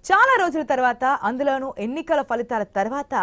చాలా రోజుల తర్వాత అందులోనూ ఎన్నికల ఫలితాల తర్వాత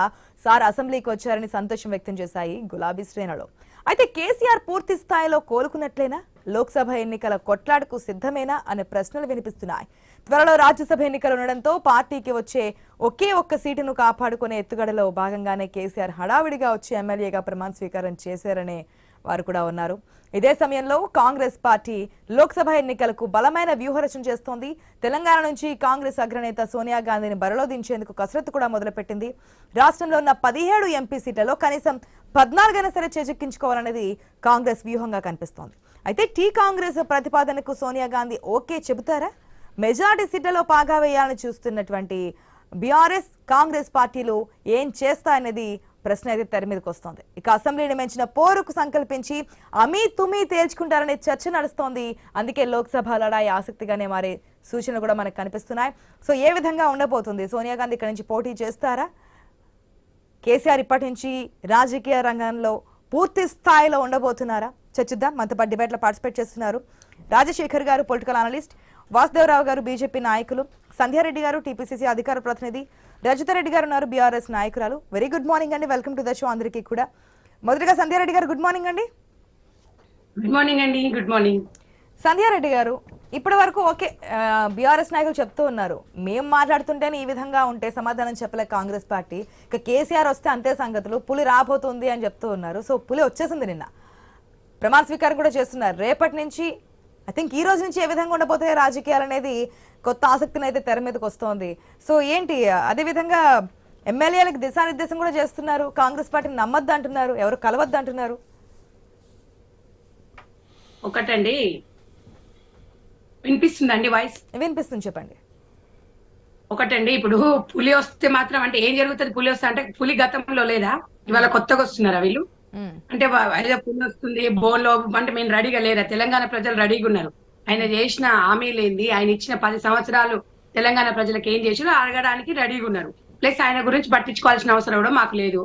సార్ అసెంబ్లీకి వచ్చారని సంతోషం వ్యక్తం చేశాయి గులాబీ శ్రేణులు. అయితే కేసీఆర్ పూర్తి స్థాయిలో కోలుకున్నట్లేనా? లోక్సభ ఎన్నికల కొట్లాటకు సిద్ధమేనా అనే ప్రశ్నలు వినిపిస్తున్నాయి. త్వరలో రాజ్యసభ ఎన్నికలు ఉండడంతో పార్టీకి వచ్చే ఒకే ఒక్క సీటును కాపాడుకునే ఎత్తుగడలో భాగంగానే కేసీఆర్ హడావిడిగా వచ్చి ఎమ్మెల్యేగా ప్రమాణ స్వీకారం చేశారనే వారు కూడా ఉన్నారు. ఇదే సమయంలో కాంగ్రెస్ పార్టీ లోక్సభ ఎన్నికలకు బలమైన వ్యూహరచన చేస్తోంది. తెలంగాణ నుంచి కాంగ్రెస్ అగ్రనేత సోనియా గాంధీని బరిలో దించేందుకు కసరత్తు కూడా మొదలుపెట్టింది. రాష్ట్రంలో ఉన్న 17 ఎంపీ సీట్లలో కనీసం 14 అయినా సరే చేజిక్కించుకోవాలనేది కాంగ్రెస్ వ్యూహంగా కనిపిస్తోంది. అయితే కాంగ్రెస్ ప్రతిపాదనకు సోనియా గాంధీ ఓకే చెబుతారా? మెజారిటీ సీట్లలో పాగా వేయాలని చూస్తున్నటువంటి బీఆర్ఎస్ కాంగ్రెస్ పార్టీలు ఏం చేస్తాయనేది ప్రశ్న అయితే తెర మీదకి వస్తోంది. ఇక అసెంబ్లీని మించిన పోరుకు సంకల్పించి అమీ తుమీ తేల్చుకుంటారనే చర్చ నడుస్తోంది. అందుకే లోక్సభ లడాయి ఆసక్తిగానే మారే సూచనలు కూడా మనకు కనిపిస్తున్నాయి. సో ఏ విధంగా ఉండబోతుంది? సోనియా గాంధీ ఇక్కడ నుంచి పోటీ చేస్తారా? కేసీఆర్ ఇప్పటి నుంచి రాజకీయ రంగంలో పూర్తి స్థాయిలో ఉండబోతున్నారా? చర్చిద్దాం. మనతో పాటు డిబేట్లో పార్టిసిపేట్ చేస్తున్నారు రాజశేఖర్ గారు, పొలిటికల్ అనలిస్ట్, వాసుదేవరావు గారు, బీజేపీ నాయకులు, సంధ్యారెడ్డి గారు, టీపీసీసీ అధికార ప్రతినిధి, రజితారెడ్డి గారు ఉన్నారు, బీఆర్ఎస్ నాయకురాలు. వెరీ గుడ్ మార్నింగ్ అండి, వెల్కమ్ టు ద షో అందరికీ కూడా. మొదటిగా సంధ్యారెడ్డి గారు గుడ్ మార్నింగ్ అండి. గుడ్ మార్నింగ్ అండి. Good morning. సంధ్యారెడ్డి గారు, ఇప్పటి వరకు ఓకే బీఆర్ఎస్ నాయకులు చెప్తూ ఉన్నారు, మేము మాట్లాడుతుంటేనే ఈ విధంగా ఉంటే సమాధానం చెప్పలే కాంగ్రెస్ పార్టీ, ఇక కేసీఆర్ వస్తే అంతే సంగతులు, పులి రాబోతుంది అని చెప్తూ ఉన్నారు. సో పులి వచ్చేసింది, నిన్న ప్రమాణ స్వీకారం కూడా చేస్తున్నారు. రేపటి నుంచి ఐ థింక్ ఈ రోజు నుంచి ఏ విధంగా ఉండబోతాయి రాజకీయాలు అనేది కొత్త ఆసక్తిని అయితే తెర మీదకి వస్తోంది. సో ఏంటి, అదేవిధంగా ఎమ్మెల్యేలకు దిశానిర్దేశం కూడా చేస్తున్నారు. కాంగ్రెస్ పార్టీని నమ్మద్దు అంటున్నారు, ఎవరు కలవద్దు అంటున్నారు. ఒకటండి, వినిపిస్తుందండి వాయిస్? వినిపిస్తుంది, చెప్పండి. ఒకటండి, ఇప్పుడు పులి వస్తే మాత్రం అంటే ఏం జరుగుతుంది? పులి వస్తే అంటే పులి గతంలో లేదా, ఇవాళ కొత్తగా వస్తున్నారా వీళ్ళు? అంటే ఏదో పులి వస్తుంది బోన్లో అంటే మేము రెడీగా లేరా? తెలంగాణ ప్రజలు రెడీగా ఉన్నారు. ఆయన చేసిన హామీలు ఏంది, ఆయన ఇచ్చిన 10 సంవత్సరాలు తెలంగాణ ప్రజలకు ఏం చేసినా అడగడానికి రెడీగా ఉన్నారు. ప్లస్ ఆయన గురించి పట్టించుకోవాల్సిన అవసరం కూడా మాకు లేదు.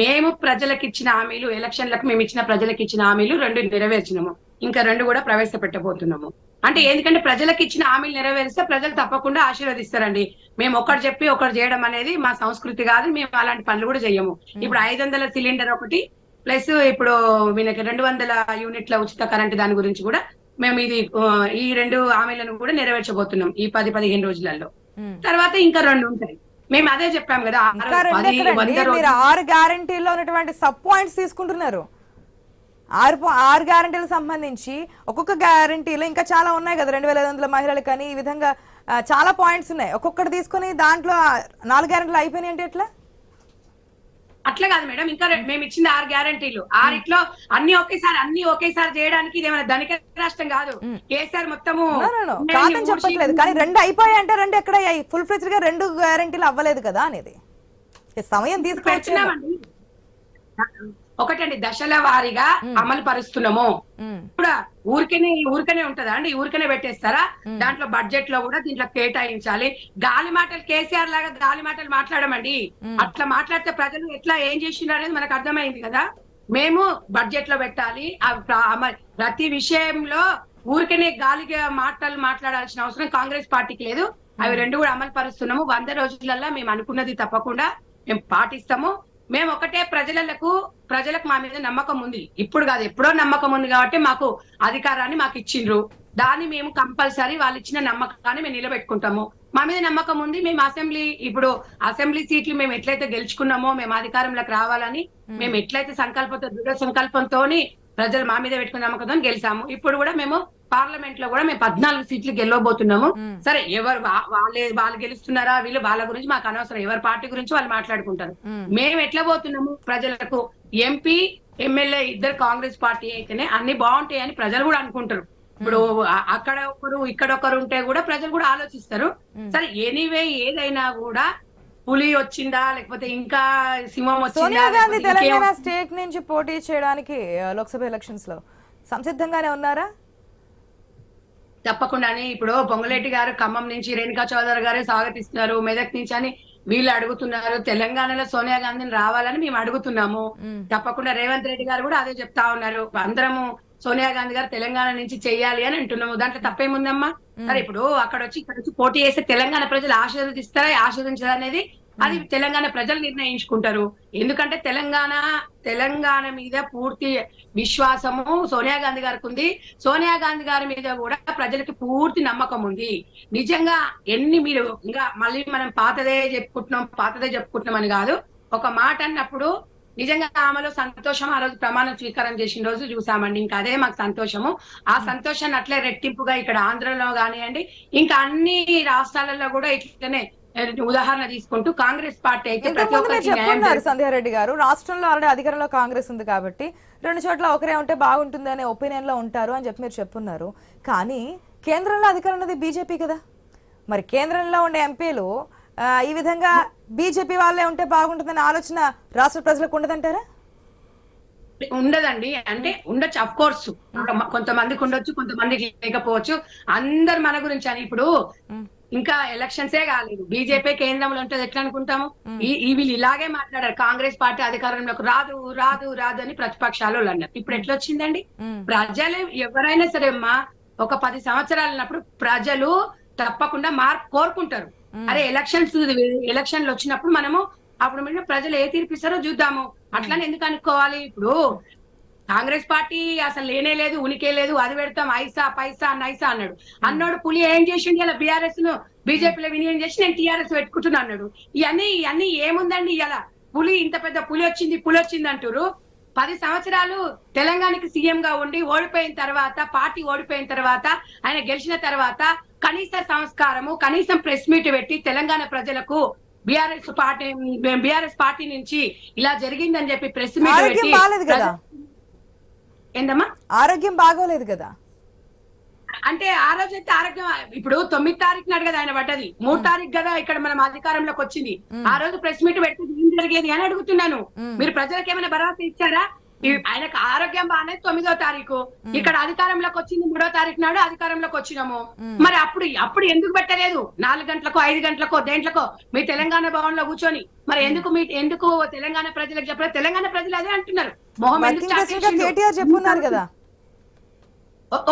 మేము ప్రజలకు ఇచ్చిన హామీలు, ఎలక్షన్లకు మేము ఇచ్చిన ప్రజలకు ఇచ్చిన హామీలు 2 నెరవేర్చినాము, ఇంకా 2 కూడా ప్రవేశపెట్టబోతున్నాము. అంటే ఎందుకంటే ప్రజలకు ఇచ్చిన హామీలు నెరవేరిస్తే ప్రజలు తప్పకుండా ఆశీర్వదిస్తారండి. మేము ఒకటి చెప్పి ఒకటి చేయడం అనేది మా సంస్కృతి కాదు. మేము అలాంటి పనులు కూడా చేయము. ఇప్పుడు 500 సిలిండర్ ఒకటి, ప్లస్ ఇప్పుడు వీళ్ళకి 200 యూనిట్ల ఉచిత కరెంటు దాని గురించి కూడా మేము ఈ 2 హామీలను కూడా నెరవేర్చబోతున్నాం ఈ 10-15 రోజులలో. తర్వాత ఇంకా 2 ఉంటాయి. మేము అదే చెప్పాము కదా. 6 గ్యారంటీల్లో ఉన్నటువంటి సబ్ పాయింట్స్ తీసుకుంటున్నారు. 6 గ్యారంటీలకు సంబంధించి ఒక్కొక్క గ్యారంటీలో ఇంకా చాలా ఉన్నాయి కదా, 2500 మహిళలకు కానీ ఈ విధంగా చాలా పాయింట్స్ ఉన్నాయి. ఒక్కొక్కటి తీసుకుని దాంట్లో 4 గ్యారంటీలు అయిపోయినాయి అంటే ఎట్లా? అట్లా కాదు మేడం, ఇంకా మేము ఇచ్చింది 6 గ్యారంటీలు. 6లో అన్ని ఒకేసారి చేయడానికి ఇదేమైనా ధనిక రాష్ట్రం కాదు. కేసీఆర్ మొత్తము కాదని చెప్పట్లేదు, కానీ 2 అయిపోయాయి అంటే 2 ఎక్కడ ఫుల్ ఫ్లెడ్జ్డ్ గా 2 గ్యారంటీలు అవ్వలేదు కదా అనేది సమయం తీసుకొచ్చినామండి. ఒకటండి, దశల వారీగా అమలు పరుస్తున్నాము. కూడా ఊరికనే ఉంటదా అండి? ఊరికనే పెట్టేస్తారా? దాంట్లో బడ్జెట్ లో కూడా దీంట్లో కేటాయించాలి. గాలి మాటలు కేసీఆర్ లాగా గాలి మాటలు మాట్లాడమండి. అట్లా మాట్లాడితే ప్రజలు ఎట్లా ఏం చేసిండ్రు అనేది మనకు అర్థమైంది కదా. మేము బడ్జెట్ లో పెట్టాలి. ప్రతి విషయంలో ఊరికనే గాలిగా మాట్లాడాల్సిన అవసరం కాంగ్రెస్ పార్టీకి లేదు. అవి 2 కూడా అమలు పరుస్తున్నాము. 100 రోజులలో మేము అనుకున్నది తప్పకుండా మేము పాటిస్తాము. మేము ఒకటే, ప్రజలకు మా మీద నమ్మకం ఉంది. ఇప్పుడు కాదు, ఎప్పుడో నమ్మకం ఉంది కాబట్టి మాకు అధికారాన్ని మాకు ఇచ్చిండ్రు. దాన్ని మేము కంపల్సరీ వాళ్ళు ఇచ్చిన నమ్మకాన్ని మేము నిలబెట్టుకుంటాము. మా మీద నమ్మకం ఉంది. మేము అసెంబ్లీ సీట్లు మేము ఎట్లయితే గెలుచుకున్నామో, మేము అధికారంలోకి రావాలని మేము ఎట్లయితే దృఢ సంకల్పంతో ప్రజలు మా మీద పెట్టుకున్న నమ్మకంతో గెలిచాము. ఇప్పుడు కూడా మేము పార్లమెంట్ లో కూడా మేము 14 సీట్లు గెలవబోతున్నాము. సరే, ఎవరు వాళ్ళు గెలుస్తున్నారా వీళ్ళు, వాళ్ళ గురించి మాకు అనవసరం. ఎవరి పార్టీ గురించి వాళ్ళు మాట్లాడుకుంటారు. మేము ఎట్లా పోతున్నాము, ప్రజలకు ఎంపీ ఎమ్మెల్యే 2 కాంగ్రెస్ పార్టీ అయితేనే అన్ని బాగుంటాయని ప్రజలు కూడా అనుకుంటారు. ఇప్పుడు అక్కడ ఒకరు ఇక్కడ ఒకరు ఉంటే కూడా ప్రజలు కూడా ఆలోచిస్తారు. సరే, ఎనీవే ఏదైనా కూడా పులి వచ్చిందా లేకపోతే ఇంకా సింహం వచ్చిందా? సోనియా గాంధీ తెలంగాణ స్టేట్ నుంచి పోటీ చేయడానికి లోక్సభ ఎలక్షన్స్ లో సంసిద్ధంగానే ఉన్నారా? తప్పకుండానే. ఇప్పుడు పొంగులేటి గారు ఖమ్మం నుంచి, రేణుకా చౌదరి గారు స్వాగతిస్తున్నారు. మెదక్ నుంచి అని వీళ్ళు అడుగుతున్నారు. తెలంగాణలో సోనియా గాంధీని రావాలని మేము అడుగుతున్నాము. తప్పకుండా రేవంత్ రెడ్డి గారు కూడా అదే చెప్తా ఉన్నారు. అందరము సోనియా గాంధీ గారు తెలంగాణ నుంచి చెయ్యాలి అని అంటున్నాము. దాంట్లో తప్పేముందమ్మా? సరే, ఇప్పుడు ఇక్కడ వచ్చి పోటీ చేస్తే తెలంగాణ ప్రజలు ఆశీర్వదిస్తారా ఆశీర్వదించరా అనేది అది తెలంగాణ ప్రజలు నిర్ణయించుకుంటారు. ఎందుకంటే తెలంగాణ మీద పూర్తి విశ్వాసము సోనియా గాంధీ గారికి ఉంది. సోనియా గాంధీ గారి మీద కూడా ప్రజలకి పూర్తి నమ్మకం ఉంది. నిజంగా మీరు ఇంకా మళ్ళీ మనం పాతదే చెప్పుకుంటున్నాం అని కాదు. ఒక మాట అన్నప్పుడు నిజంగా ఆమెలో సంతోషం. ఆ రోజు ప్రమాణ స్వీకారం చేసిన రోజు చూసామండి. ఇంకా అదే మాకు సంతోషము. ఆ సంతోషాన్ని అట్లే రెట్టింపుగా ఇక్కడ ఆంధ్రలో కానివ్వండి, ఇంకా అన్ని రాష్ట్రాలలో కూడా ఇట్లనే ఉదాహరణ తీసుకుంటూ కాంగ్రెస్ పార్టీ అయితే ప్రతి ఒక్కరికి చెప్పున్నారు సంధ్యారెడ్డి గారు. రాష్ట్రంలో ఆల్రెడీ అధికారంలో కాంగ్రెస్ ఉంది కాబట్టి 2 చోట్ల ఒకరే ఉంటే బాగుంటుంది అనే ఒపీనియన్ లో ఉంటారు అని చెప్పి మీరు చెప్పున్నారు. కానీ కేంద్రంలో అధికారం ఉన్నది బీజేపీ కదా. మరి కేంద్రంలో ఉండే ఎంపీలు ఈ విధంగా బీజేపీ వాళ్ళే ఉంటే బాగుంటుందనే ఆలోచన రాష్ట్ర ప్రజలకు ఉండదంటారా? ఉండదండి. అంటే ఉండొచ్చు, అఫ్ కోర్స్ కొంతమందికి ఉండొచ్చు, కొంతమందికి లేకపోవచ్చు. అందరు మన గురించి అని ఇప్పుడు ఇంకా ఎలక్షన్సే కాలేదు, బీజేపీ కేంద్రంలో ఉంటుంది ఎట్లా అనుకుంటాము? వీళ్ళు ఇలాగే మాట్లాడారు, కాంగ్రెస్ పార్టీ అధికారంలోకి రాదు రాదు రాదు అని ప్రతిపక్షాలు అన్నారు. ఇప్పుడు ఎట్లా వచ్చిందండి? ప్రజలు ఎవరైనా సరే అమ్మా, ఒక 10 సంవత్సరాలు ఉన్నప్పుడు ప్రజలు తప్పకుండా మార్పు కోరుకుంటారు. అరే ఎలక్షన్లు వచ్చినప్పుడు మనము అప్పుడు ప్రజలు ఏ తీర్పిస్తారో చూద్దాము. అట్లానే ఎందుకు అనుకోవాలి? ఇప్పుడు కాంగ్రెస్ పార్టీ అసలు లేనే లేదు, ఉనికే లేదు, అది పెడతాం ఐసా పైసా నైసా అన్నాడు. పులి ఏం చేసిండు? ఇలా బీఆర్ఎస్ ను బీజేపీలో వినియోగం చేసి నేను టీఆర్ఎస్ పెట్టుకుంటున్నా అన్నాడు. ఇవన్నీ ఏముందండి? ఇలా ఇంత పెద్ద పులి వచ్చింది అంటారు. 10 సంవత్సరాలు తెలంగాణకి సీఎం గా ఉండి పార్టీ ఓడిపోయిన తర్వాత ఆయన గెలిచిన తర్వాత కనీస సంస్కారము, కనీసం ప్రెస్ మీట్ పెట్టి తెలంగాణ ప్రజలకు బీఆర్ఎస్ పార్టీ నుంచి ఇలా జరిగిందని చెప్పి ప్రెస్ మీట్ పెట్టి ఏందమ్మా ఆరోగ్యం బాగోలేదు కదా. అంటే ఆ రోజు అయితే ఆరోగ్యం ఇప్పుడు 9 తారీఖు నాడు కదా ఆయన పడ్డది, 3 తారీఖు కదా ఇక్కడ మనం అధికారంలోకి వచ్చింది. ఆ రోజు ప్రెస్ మీట్ పెట్టి ఏం జరిగేది అని అడుగుతున్నాను. మీరు ప్రజలకు ఏమైనా భరోసా ఇచ్చారా? ఆయనకు ఆరోగ్యం బాగానే 9వ తారీఖు, ఇక్కడ అధికారంలోకి వచ్చింది 3వ తారీఖు నాడు అధికారంలోకి వచ్చినాము. మరి అప్పుడు ఎందుకు పెట్టలేదు? 4 గంటలకో 5 గంటలకో దేంట్లకో మీ తెలంగాణ భవన్ లో కూర్చొని మరి ఎందుకు తెలంగాణ ప్రజలకు చెప్పలేదు? తెలంగాణ ప్రజలు అదే అంటున్నారు. చెప్పున్నారు కదా.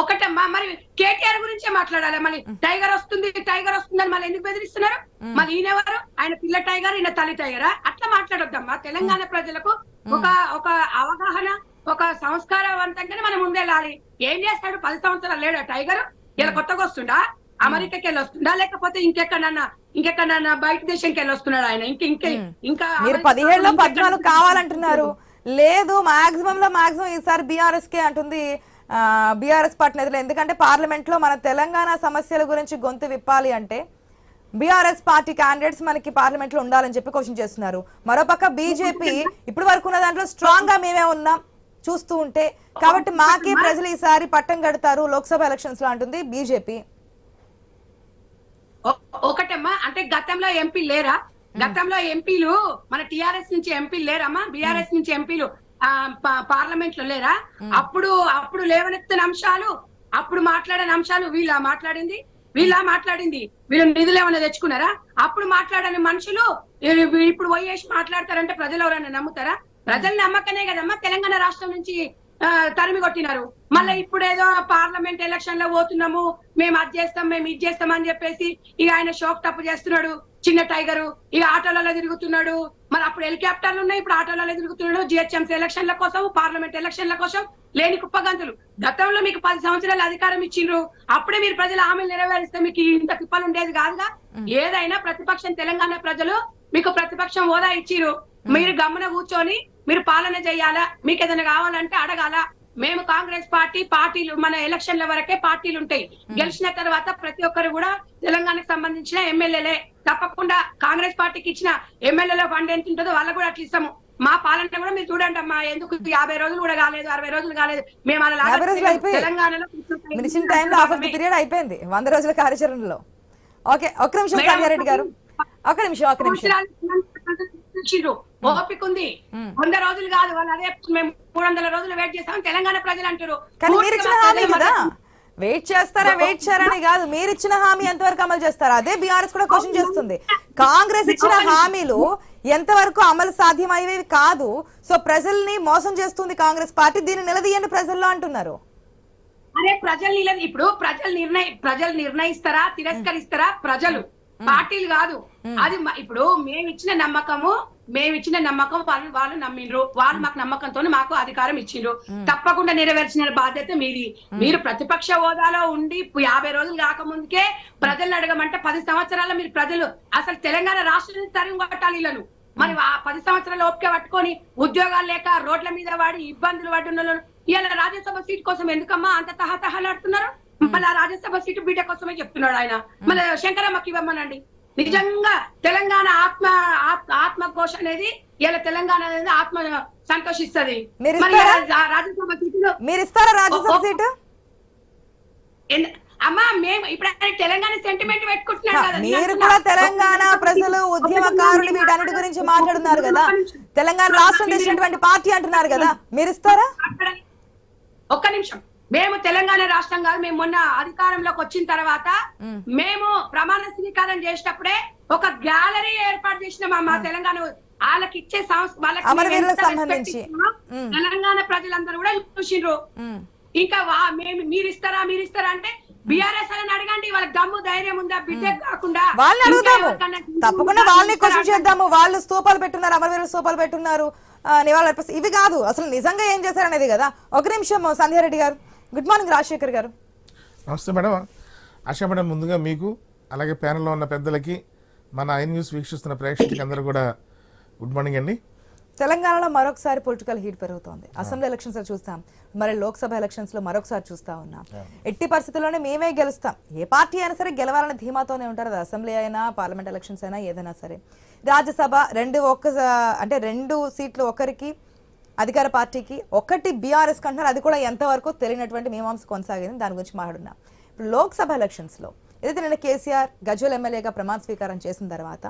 ఒకటమ్మా, మరి కేటీఆర్ గురించే మాట్లాడాలి. మళ్ళీ టైగర్ వస్తుందని మళ్ళీ ఎందుకు బెదిరిస్తున్నారు? మళ్ళీ ఈయనెవరు? ఆయన పిల్ల టైగర్, ఈయన తల్లి టైగరా? అట్లా మాట్లాడొద్దమ్మా. తెలంగాణ ప్రజలకు ఒక అవగాహన, ఒక సంస్కారవంతంగానే మనం ముందెళ్ళాలి. ఏం చేస్తాడు? 10 సంవత్సరాలు లేడా టైగర్? ఇలా కొత్తగా వస్తుండా? అమెరికాకి వెళ్ళి వస్తుండా? లేకపోతే ఇంకెక్కడన్నా బయట దేశంకి వెళ్ళి వస్తున్నాడు ఆయన? ఇంకా మీరు 17లో 14 కావాలంటున్నారు. లేదు, మాక్సిమం ఈసారి బీఆర్ఎస్ కే అంటుంది బీఆర్ఎస్ పార్టీ నేతలు. ఎందుకంటే పార్లమెంట్ లో మన తెలంగాణ సమస్యల గురించి గొంతు విప్పాలి అంటే బీఆర్ఎస్ పార్టీ క్యాండిడేట్స్ మనకి పార్లమెంట్ లో ఉండాలని చెప్పి క్వశ్చన్ చేస్తున్నారు. మరోపక్క బీజేపీ ఇప్పుడు వరకు ఉన్న దాంట్లో స్ట్రాంగ్ గా మేమే ఉన్నాం చూస్తూ ఉంటే, కాబట్టి మాకి ప్రజలు ఈసారి పట్టం కడతారు లోక్సభ ఎలక్షన్స్ లో అంటుంది బీజేపీ. ఒకటమ్మా, అంటే గతంలో ఎంపీ లేరా? గతంలో ఎంపీలు మన టీఆర్ఎస్ నుంచి ఎంపీలు లేరమ్మా? బీఆర్ఎస్ నుంచి ఎంపీలు పార్లమెంట్ లో లేరా? అప్పుడు లేవనెత్తిన అంశాలు, అప్పుడు మాట్లాడిన అంశాలు వీళ్ళ మాట్లాడింది వీళ్ళు నిధులు ఏమైనా తెచ్చుకున్నారా? అప్పుడు మాట్లాడని మనుషులు ఇప్పుడు పోయేసి మాట్లాడతారంటే ప్రజలు ఎవరైనా నమ్ముతారా? ప్రజలు నమ్మకనే కదమ్మా తెలంగాణ రాష్ట్రం నుంచి తరిమి కొట్టినారు. మళ్ళీ ఇప్పుడు ఏదో పార్లమెంట్ ఎలక్షన్ లో పోతున్నాము, మేము అది చేస్తాం, మేము ఇది చేస్తాం అని చెప్పేసి ఇక ఆయన షోక్ టప్పు చేస్తున్నాడు. చిన్న టైగరు ఇక ఆటోలలో తిరుగుతున్నాడు. మరి అప్పుడు హెలికాప్టర్లు ఉన్నాయి, ఇప్పుడు ఆటోలలో తిరుగుతున్నాడు. జిహెచ్ఎంసీ ఎలక్షన్ల కోసం, పార్లమెంట్ ఎలక్షన్ల కోసం లేని కుప్పగంతులు. గతంలో మీకు 10 సంవత్సరాలు అధికారం ఇచ్చిండ్రు, అప్పుడే మీరు ప్రజల హామీలు నెరవేరిస్తే మీకు ఇంత తిప్పలు ఉండేది కాదుగా. ఏదైనా ప్రతిపక్షం తెలంగాణ ప్రజలు మీకు ప్రతిపక్షం హోదా ఇచ్చిరు, మీరు గమ్మున కూర్చొని మీరు పాలన చేయాలా, మీకు ఏదైనా కావాలంటే అడగాల. మేము కాంగ్రెస్ పార్టీలు మన ఎలక్షన్ల వరకే పార్టీలు ఉంటాయి. గెలిచిన తర్వాత ప్రతి ఒక్కరు కూడా తెలంగాణకు సంబంధించిన ఎమ్మెల్యేలే. తప్పకుండా కాంగ్రెస్ పార్టీకి ఇచ్చిన ఎమ్మెల్యేల ఫండ్ ఎంత ఉంటుందో వాళ్ళకు కూడా అట్లా ఇస్తాము. మా పాలన కూడా మీరు చూడండి అమ్మా, ఎందుకు 50 రోజులు కూడా కాలేదు, 60 రోజులు కాలేదు. మేము తెలంగాణలో అయిపోయింది 100 రోజుల కార్యాచరణలో. ఓకే, ఒక్క నిమిషం సంధ్యారెడ్డి గారు, ఒక్క నిమిషం. ఓపిక ఉంది, 100 రోజులు కాదు. వాళ్ళు అదే మేము 300 రోజులు వెయిట్ చేస్తాం తెలంగాణ ప్రజలు అంటారు. కానీ మీరు ఇచ్చిన హామీ కదా, వెయిట్ చేస్తారని కాదు, మీరు ఇచ్చిన హామీ ఎంతవరకు అమలు చేస్తారా? అదే బీఆర్ఎస్ కూడా క్వశ్చన్ చేస్తుంది. కాంగ్రెస్ ఇచ్చిన హామీలు ఎంతవరకు అమలు సాధ్యమయ్యేవి కాదు. సో ప్రజల్ని మోసం చేస్తుంది కాంగ్రెస్ పార్టీ, దీన్ని నిలదీయండి ప్రజల్లో అంటున్నారు. అరే ఇప్పుడు ప్రజలు నిర్ణయిస్తారా తిరస్కరిస్తారా? ప్రజలు, పార్టీలు కాదు. అది ఇప్పుడు మేమిచ్చిన నమ్మకం వాళ్ళు నమ్మిండ్రు. వాళ్ళు మాకు నమ్మకంతో మాకు అధికారం ఇచ్చిండ్రు. తప్పకుండా నెరవేర్చిన బాధ్యత మీది. మీరు ప్రతిపక్ష హోదాలో ఉండి 50 రోజులు కాకముందుకే ప్రజలను అడగమంటే 10 సంవత్సరాల మీరు ప్రజలు అసలు తెలంగాణ రాష్ట్రాన్ని తరిమి కొట్టాలి వీళ్ళను. మరి ఆ 10 సంవత్సరాల ఓపిక పట్టుకొని ఉద్యోగాలు లేక రోడ్ల మీద వాడి ఇబ్బందులు పడున్న ఇవాళ రాజ్యసభ సీట్ కోసం ఎందుకమ్మా అంత తహతహలాడుతున్నారు? మళ్ళీ ఆ రాజ్యసభ సీటు బిడ్డ కోసమే చెప్తున్నాడు ఆయన. మళ్ళీ శంకరమ్మకి ఇవ్వమనండి. నిజంగా తెలంగాణ ఆత్మఘోష అనేది ఇలా తెలంగాణ అనేది ఆత్మ సంతోషిస్తుంది. రాజ్యసభ సీటులో మీరు ఇస్తారా రాజ్యసభ సీటు? అమ్మా మేము ఇప్పుడు తెలంగాణ సెంటిమెంట్ పెట్టుకుంటున్నాం కదా. మీరు కూడా తెలంగాణ ప్రజలు ఉద్యమకారులు వీటన్నిటి గురించి మాట్లాడుతున్నారు కదా. తెలంగాణ రాష్ట్రం తెచ్చినటువంటి పార్టీ అంటున్నారు కదా, మీరు ఇస్తారా? ఒక్క నిమిషం. మేము తెలంగాణ రాష్ట్రం కాదు, మేము మొన్న అధికారంలోకి వచ్చిన తర్వాత మేము ప్రమాణ స్వీకారం చేసేటప్పుడే ఒక గ్యాలరీ ఏర్పాటు చేసిన మా తెలంగాణ వాళ్ళకి ఇచ్చే వాళ్ళకి తెలంగాణ ప్రజలందరూ కూడా చూసిండ్రు. ఇంకా మీరు ఇస్తారా అంటే బీఆర్ఎస్ అని అడగండి, వాళ్ళకి దమ్ము ధైర్యం ఉందా? బిడ్డ కాకుండా వాళ్ళని అడుగుదాము, తప్పకుండా వాళ్ళని క్వశ్చన్ చేద్దాము. వాళ్ళు స్తూపాలు పెట్టున్నారు, అమరవీరుల స్తూపాలు పెట్టున్నారు, నివాళులు. ఇవి కాదు, అసలు నిజంగా ఏం చేశారనేది కదా. ఒక నిమిషం సంధ్యారెడ్డి గారు. గుడ్ మార్నింగ్ రాజశేఖర్ గారు. నమస్తే మేడం. ఆశా మేడం, ముందుగా మీకు అలాగే ప్యానెల్లో ఉన్న పెద్దలకి మన ఐ న్యూస్ వీక్షిస్తున్న ప్రేక్షకులకి అందరూ కూడా గుడ్ మార్నింగ్ అండి. తెలంగాణలో మరొకసారి పొలిటికల్ హీట్ పెరుగుతోంది. అసెంబ్లీ ఎలక్షన్స్ చూస్తాం, మరి లోక్సభ ఎలక్షన్స్ లో మరొకసారి చూస్తా ఉన్నాం. ఎట్టి పరిస్థితుల్లోనే మేమే గెలుస్తాం. ఏ పార్టీ అయినా సరే గెలవాలని ధీమాతోనే ఉంటారు. అది అసెంబ్లీ అయినా పార్లమెంట్ ఎలక్షన్స్ అయినా ఏదైనా సరే. రాజ్యసభ రెండు సీట్లు ఒకరికి అధికార పార్టీకి, ఒకటి బీఆర్ఎస్ కంటున్నారు. అది కూడా ఎంతవరకు తెలియనటువంటి మీమాంస కొనసాగింది, దాని గురించి మాట్లాడున్నాం. ఇప్పుడు లోక్సభ ఎలక్షన్స్ లో ఏదైతే నిన్న కేసీఆర్ గజ్వేల్ ఎమ్మెల్యేగా ప్రమాణ స్వీకారం చేసిన తర్వాత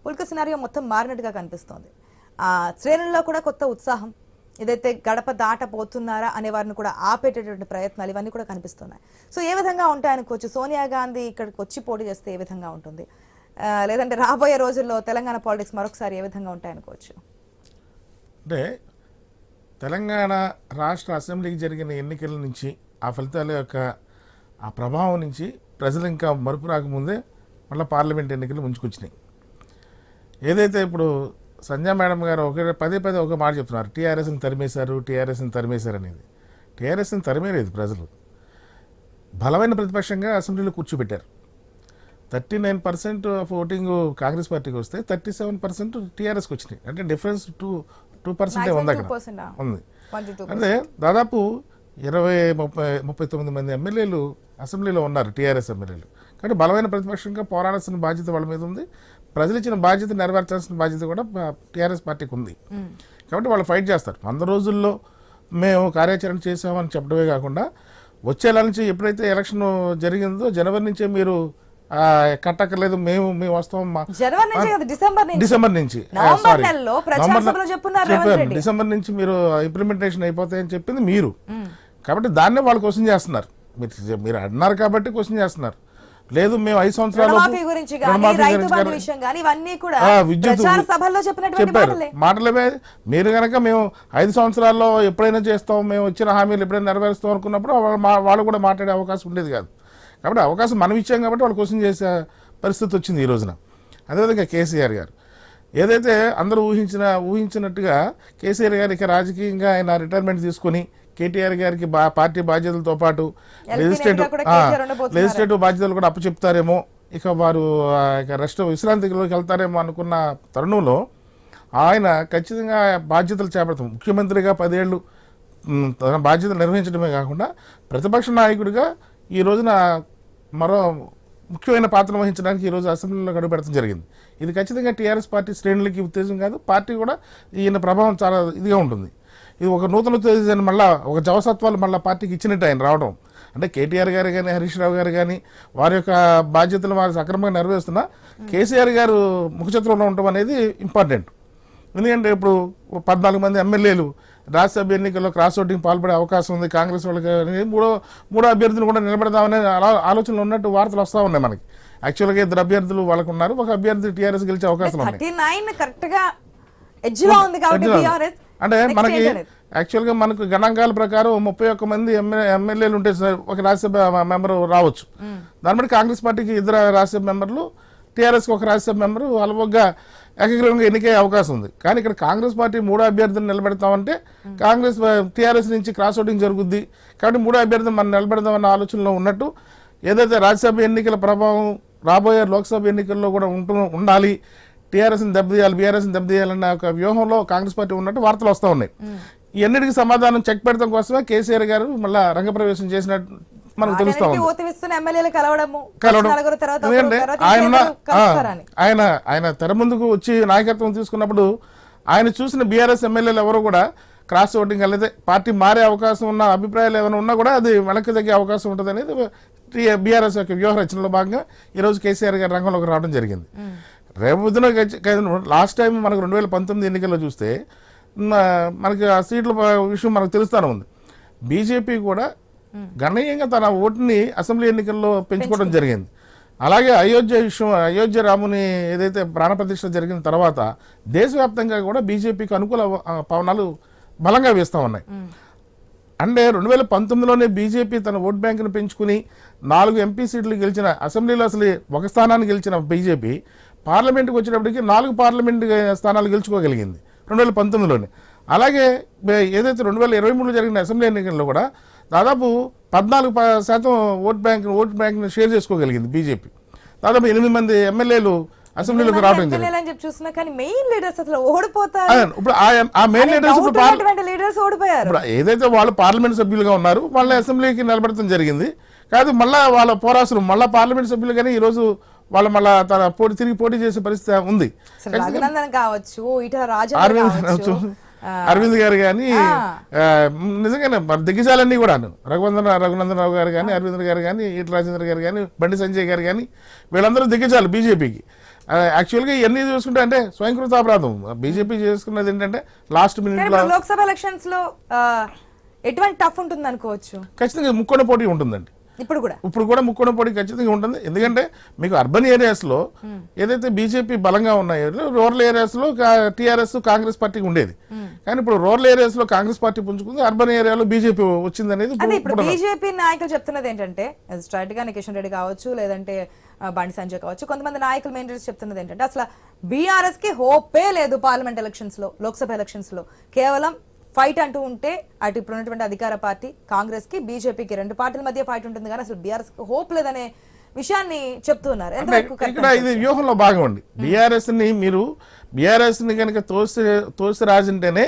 పొలిటికల్ సినారియో మొత్తం మారినట్టుగా కనిపిస్తోంది. ఆ శ్రేణుల్లో కూడా కొత్త ఉత్సాహం, ఏదైతే గడప దాటపోతున్నారా అనే వారిని కూడా ఆపేటటువంటి ప్రయత్నాలు ఇవన్నీ కూడా కనిపిస్తున్నాయి. సో ఏ విధంగా ఉంటాయనుకోవచ్చు? సోనియా గాంధీ ఇక్కడికి వచ్చి పోటీ చేస్తే ఏ విధంగా ఉంటుంది, లేదంటే రాబోయే రోజుల్లో తెలంగాణ పాలిటిక్స్ మరొకసారి ఏ విధంగా ఉంటాయనుకోవచ్చు? అంటే తెలంగాణ రాష్ట్ర అసెంబ్లీకి జరిగిన ఎన్నికల నుంచి ఆ ఫలితాల యొక్క ఆ ప్రభావం నుంచి ప్రజలు ఇంకా మరుపు రాకముందే మళ్ళీ పార్లమెంట్ ఎన్నికలు ముంచుకొచ్చినాయి. ఏదైతే ఇప్పుడు సంజయ్ మేడం గారు పదే ఒక మాట చెప్తున్నారు, టీఆర్ఎస్ని తరిమేశారు అనేది. టీఆర్ఎస్ని తరిమేలేదు ప్రజలు. బలమైన ప్రతిపక్షంగా అసెంబ్లీలో కూర్చోబెట్టారు. 39% ఆఫ్ ఓటింగ్ కాంగ్రెస్ పార్టీకి వస్తే 37% టీఆర్ఎస్కి వచ్చినాయి. అంటే డిఫరెన్స్ 2% ఉంది అక్కడ ఉంది. అంటే దాదాపు 20-39 మంది ఎమ్మెల్యేలు అసెంబ్లీలో ఉన్నారు, టీఆర్ఎస్ ఎమ్మెల్యేలు. కాబట్టి బలమైన ప్రతిపక్షంగా పోరాడాల్సిన బాధ్యత వాళ్ళ మీద ఉంది. ప్రజలు ఇచ్చిన బాధ్యత నెరవేర్చాల్సిన బాధ్యత కూడా టీఆర్ఎస్ పార్టీకి ఉంది. కాబట్టి వాళ్ళు ఫైట్ చేస్తారు. 100 రోజుల్లో మేము కార్యాచరణ చేసామని చెప్పడమే కాకుండా వచ్చే నుంచి ఎప్పుడైతే ఎలక్షన్ జరిగిందో జనవరి నుంచే మీరు కట్టక్కర్లేదు, మేము వస్తాం. డిసెంబర్ నుంచి డిసెంబర్ నుంచి మీరు ఇంప్లిమెంటేషన్ అయిపోతాయని చెప్పింది మీరు. కాబట్టి దాన్నే వాళ్ళు క్వశ్చన్ చేస్తున్నారు. మీరు అన్నారు కాబట్టి క్వశ్చన్ చేస్తున్నారు. లేదు మేము 5 సంవత్సరాలు చెప్పారు మాటలే. మీరు కనుక మేము 5 సంవత్సరాల్లో ఎప్పుడైనా చేస్తాం, మేము ఇచ్చిన హామీలు ఎప్పుడైనా నెరవేరుస్తాం అనుకున్నప్పుడు వాళ్ళు కూడా మాట్లాడే అవకాశం ఉండేది కాదు. కాబట్టి అవకాశం మనం ఇచ్చాం కాబట్టి వాళ్ళు క్వశ్చన్ చేసే పరిస్థితి వచ్చింది ఈ రోజున. అదేవిధంగా కేసీఆర్ గారు ఏదైతే అందరూ ఊహించినట్టుగా కేసీఆర్ గారు ఇక రాజకీయంగా ఆయన రిటైర్మెంట్ తీసుకుని కేటీఆర్ గారికి పార్టీ బాధ్యతలతో పాటు లెజిస్లేటివ్ బాధ్యతలు కూడా అప్పచెప్తారేమో, ఇక వారు విశ్రాంతిలోకి వెళ్తారేమో అనుకున్న తరుణంలో ఆయన ఖచ్చితంగా బాధ్యతలు చేపడతాం. ముఖ్యమంత్రిగా 10 ఏళ్ళు తన బాధ్యతలు నిర్వహించడమే కాకుండా ప్రతిపక్ష నాయకుడిగా ఈ రోజున మరో ముఖ్యమైన పాత్ర వహించడానికి ఈరోజు అసెంబ్లీలో గడువు పెడతాం జరిగింది. ఇది ఖచ్చితంగా టీఆర్ఎస్ పార్టీ శ్రేణులకి ఉత్తేజం కాదు, పార్టీ కూడా ఈయన ప్రభావం చాలా ఇదిగా ఉంటుంది. ఇది ఒక నూతన ఉత్తేజాన్ని మళ్ళీ ఒక జవసత్వాలు మళ్ళీ పార్టీకి ఇచ్చినట్టు ఆయన రావడం. అంటే కేటీఆర్ గారు కానీ హరీష్ రావు గారు కానీ వారి యొక్క బాధ్యతలు వారు సక్రమంగా నెరవేరుస్తున్నా కేసీఆర్ గారు ముఖచిత్రంలో ఉండటం అనేది ఇంపార్టెంట్. ఎందుకంటే ఇప్పుడు 14 మంది ఎమ్మెల్యేలు రాజ్యసభ ఎన్నికల్లో క్రాస్ ఓటింగ్ పాల్పడే అవకాశం ఉంది. కాంగ్రెస్ వాళ్ళకి మూడో అభ్యర్థులు కూడా నిలబెడదామనే ఆలోచనలు ఉన్నట్టు వార్తలు వస్తూ ఉన్నాయి మనకి. యాక్చువల్గా 2 అభ్యర్థులు వాళ్ళకు ఉన్నారు, ఒక అభ్యర్థి టీఆర్ఎస్ గెలిచే అవకాశం ఉన్నాయి. అంటే Next మనకి ఏంటనేది? యాక్చువల్గా మనకు గణాంకాల ప్రకారం 31 మంది ఎమ్మెల్యేలు ఉంటే సార్ ఒక రాజ్యసభ మెంబర్ రావచ్చు. దాన్ని బట్టి కాంగ్రెస్ పార్టీకి 2 రాజ్యసభ మెంబర్లు, టీఆర్ఎస్కి ఒక రాజ్యసభ మెంబరు అలవగ్గా ఏకగ్రీవంగా ఎన్నికే అవకాశం ఉంది. కానీ ఇక్కడ కాంగ్రెస్ పార్టీ 3 అభ్యర్థులను నిలబెడతామంటే కాంగ్రెస్ టీఆర్ఎస్ నుంచి క్రాస్ ఓటింగ్ జరుగుద్ది. కాబట్టి 3 అభ్యర్థులు మనం నిలబెడదామన్న ఆలోచనలో ఉన్నట్టు ఏదైతే రాజ్యసభ ఎన్నికల ప్రభావం రాబోయే లోక్సభ ఎన్నికల్లో కూడా ఉండాలి, టీఆర్ఎస్ని దెబ్బతీయాలి, బీఆర్ఎస్ని దెబ్బతీయాలన్న ఒక వ్యూహంలో కాంగ్రెస్ పార్టీ ఉన్నట్టు వార్తలు వస్తూ ఉన్నాయి. ఇవన్నిటికీ సమాధానం చెక్ పెడతాం కోసమే కేసీఆర్ గారు మళ్ళా రంగప్రవేశం చేసినట్టు మనకు తెలుస్తా ఉంది. ఎందుకంటే ఆయన తెర ముందుకు వచ్చి నాయకత్వం తీసుకున్నప్పుడు ఆయన చూసిన బీఆర్ఎస్ ఎమ్మెల్యేలు ఎవరు కూడా క్రాస్ ఓటింగ్ అనేది పార్టీ మారే అవకాశం ఉన్న అభిప్రాయాలు ఏమైనా ఉన్నా కూడా అది వెనక్కి తగ్గే అవకాశం ఉంటుంది అనేది బీఆర్ఎస్ యొక్క వ్యూహ రచనలో భాగంగా ఈరోజు కేసీఆర్ గారి రంగంలోకి రావడం జరిగింది. రేపు పొద్దున లాస్ట్ టైం మనకు 2019 ఎన్నికల్లో చూస్తే మనకి ఆ సీట్ల విషయం మనకు తెలుస్తూనే ఉంది. బీజేపీ కూడా గణనీయంగా తన ఓటుని అసెంబ్లీ ఎన్నికల్లో పెంచుకోవడం జరిగింది. అలాగే అయోధ్య రాముని ఏదైతే ప్రాణప్రతిష్ఠ జరిగిన తర్వాత దేశవ్యాప్తంగా కూడా బీజేపీకి అనుకూల పవనాలు బలంగా వేస్తూ ఉన్నాయి. అంటే 2019లోనే బీజేపీ తన ఓట్ బ్యాంకును పెంచుకుని 4 ఎంపీ సీట్లు గెలిచిన, అసెంబ్లీలో అసలు ఒక స్థానాన్ని గెలిచిన బీజేపీ పార్లమెంట్కి వచ్చేటప్పటికి 4 పార్లమెంట్ స్థానాలు గెలుచుకోగలిగింది 2019లోనే. అలాగే ఏదైతే 2023లో జరిగిన అసెంబ్లీ ఎన్నికల్లో కూడా దాదాపు 14% ఓట్ బ్యాంక్ని షేర్ చేసుకోగలిగింది బీజేపీ. దాదాపు 8 మంది ఎమ్మెల్యేలు అసెంబ్లీలోకి రావడం జరిగింది. ఇప్పుడు ఆ మెయిన్ లీడర్స్ ఇప్పుడు ఏదైతే వాళ్ళు పార్లమెంట్ సభ్యులుగా ఉన్నారు వాళ్ళని అసెంబ్లీకి నిలబెడతాం జరిగింది. కాదు మళ్ళా వాళ్ళ పోరాసులు మళ్ళా పార్లమెంట్ సభ్యులు కానీ ఈ రోజు వాళ్ళు మళ్ళా తన తిరిగి పోటీ చేసే పరిస్థితి ఉంది. అరవింద్ గారు కానీ నిజంగానే దిగ్గజాలన్నీ కూడా రఘునందన్ రావు గారు కానీ, అరవింద్ గారు కానీ, ఈటల రాజేంద్ర గారు కానీ, బండి సంజయ్ గారు కానీ వీళ్ళందరూ దిగ్గజాలు బీజేపీకి. యాక్చువల్గా ఇవన్నీ చూసుకుంటే అంటే స్వయంకృత అపరాధం బీజేపీ చేసుకున్నది ఏంటంటే లాస్ట్ మినిట్ లో లోక్సభ ఎలక్షన్స్ లో ఎటువంటి టఫ్ ఉంటుంది అనుకోవచ్చు. ఖచ్చితంగా ముక్కోణ పోటీ ఉంటుందండి. ఇప్పుడు కూడా ముక్కోణ పోటీ ఖచ్చితంగా ఉంటుంది. ఎందుకంటే మీకు అర్బన్ ఏరియాస్ లో ఏదైతే బీజేపీ బలంగా ఉన్నాయో రూరల్ ఏరియాస్ లో టీఆర్ఎస్ కాంగ్రెస్ పార్టీకి ఉండేది. కానీ ఇప్పుడు రూరల్ ఏరియాస్ లో కాంగ్రెస్ పార్టీ పుంజుకుంది, అర్బన్ ఏరియాలో బీజేపీ వచ్చింది అనేది. ఇప్పుడు బీజేపీ నాయకులు చెప్తున్నది ఏంటంటే స్ట్రైట్ గా కిషన్ రెడ్డి కావచ్చు, లేదంటే బండి సంజయ్ కావచ్చు, కొంతమంది నాయకులు మెయిన్ లీడర్స్ చెప్తున్నది ఏంటంటే అసలు బీఆర్ఎస్ కి హోపే లేదు పార్లమెంట్ ఎలక్షన్స్ లో, లోక్సభ ఎలక్షన్స్ లో. కేవలం ఫైట్ అంటూ ఉంటే అటు ఇప్పుడు ఉన్నటువంటి అధికార పార్టీ కాంగ్రెస్ కి, బీజేపీకి 2 పార్టీల మధ్య ఫైట్ ఉంటుంది కానీ అసలు బీఆర్ఎస్ కి హోప్ లేదనే విషయాన్ని చెప్తున్నారు. ఇక్కడ ఇది వ్యూహంలో భాగం అండి. బీఆర్ఎస్ ని కనుక తోసి రాజంటేనే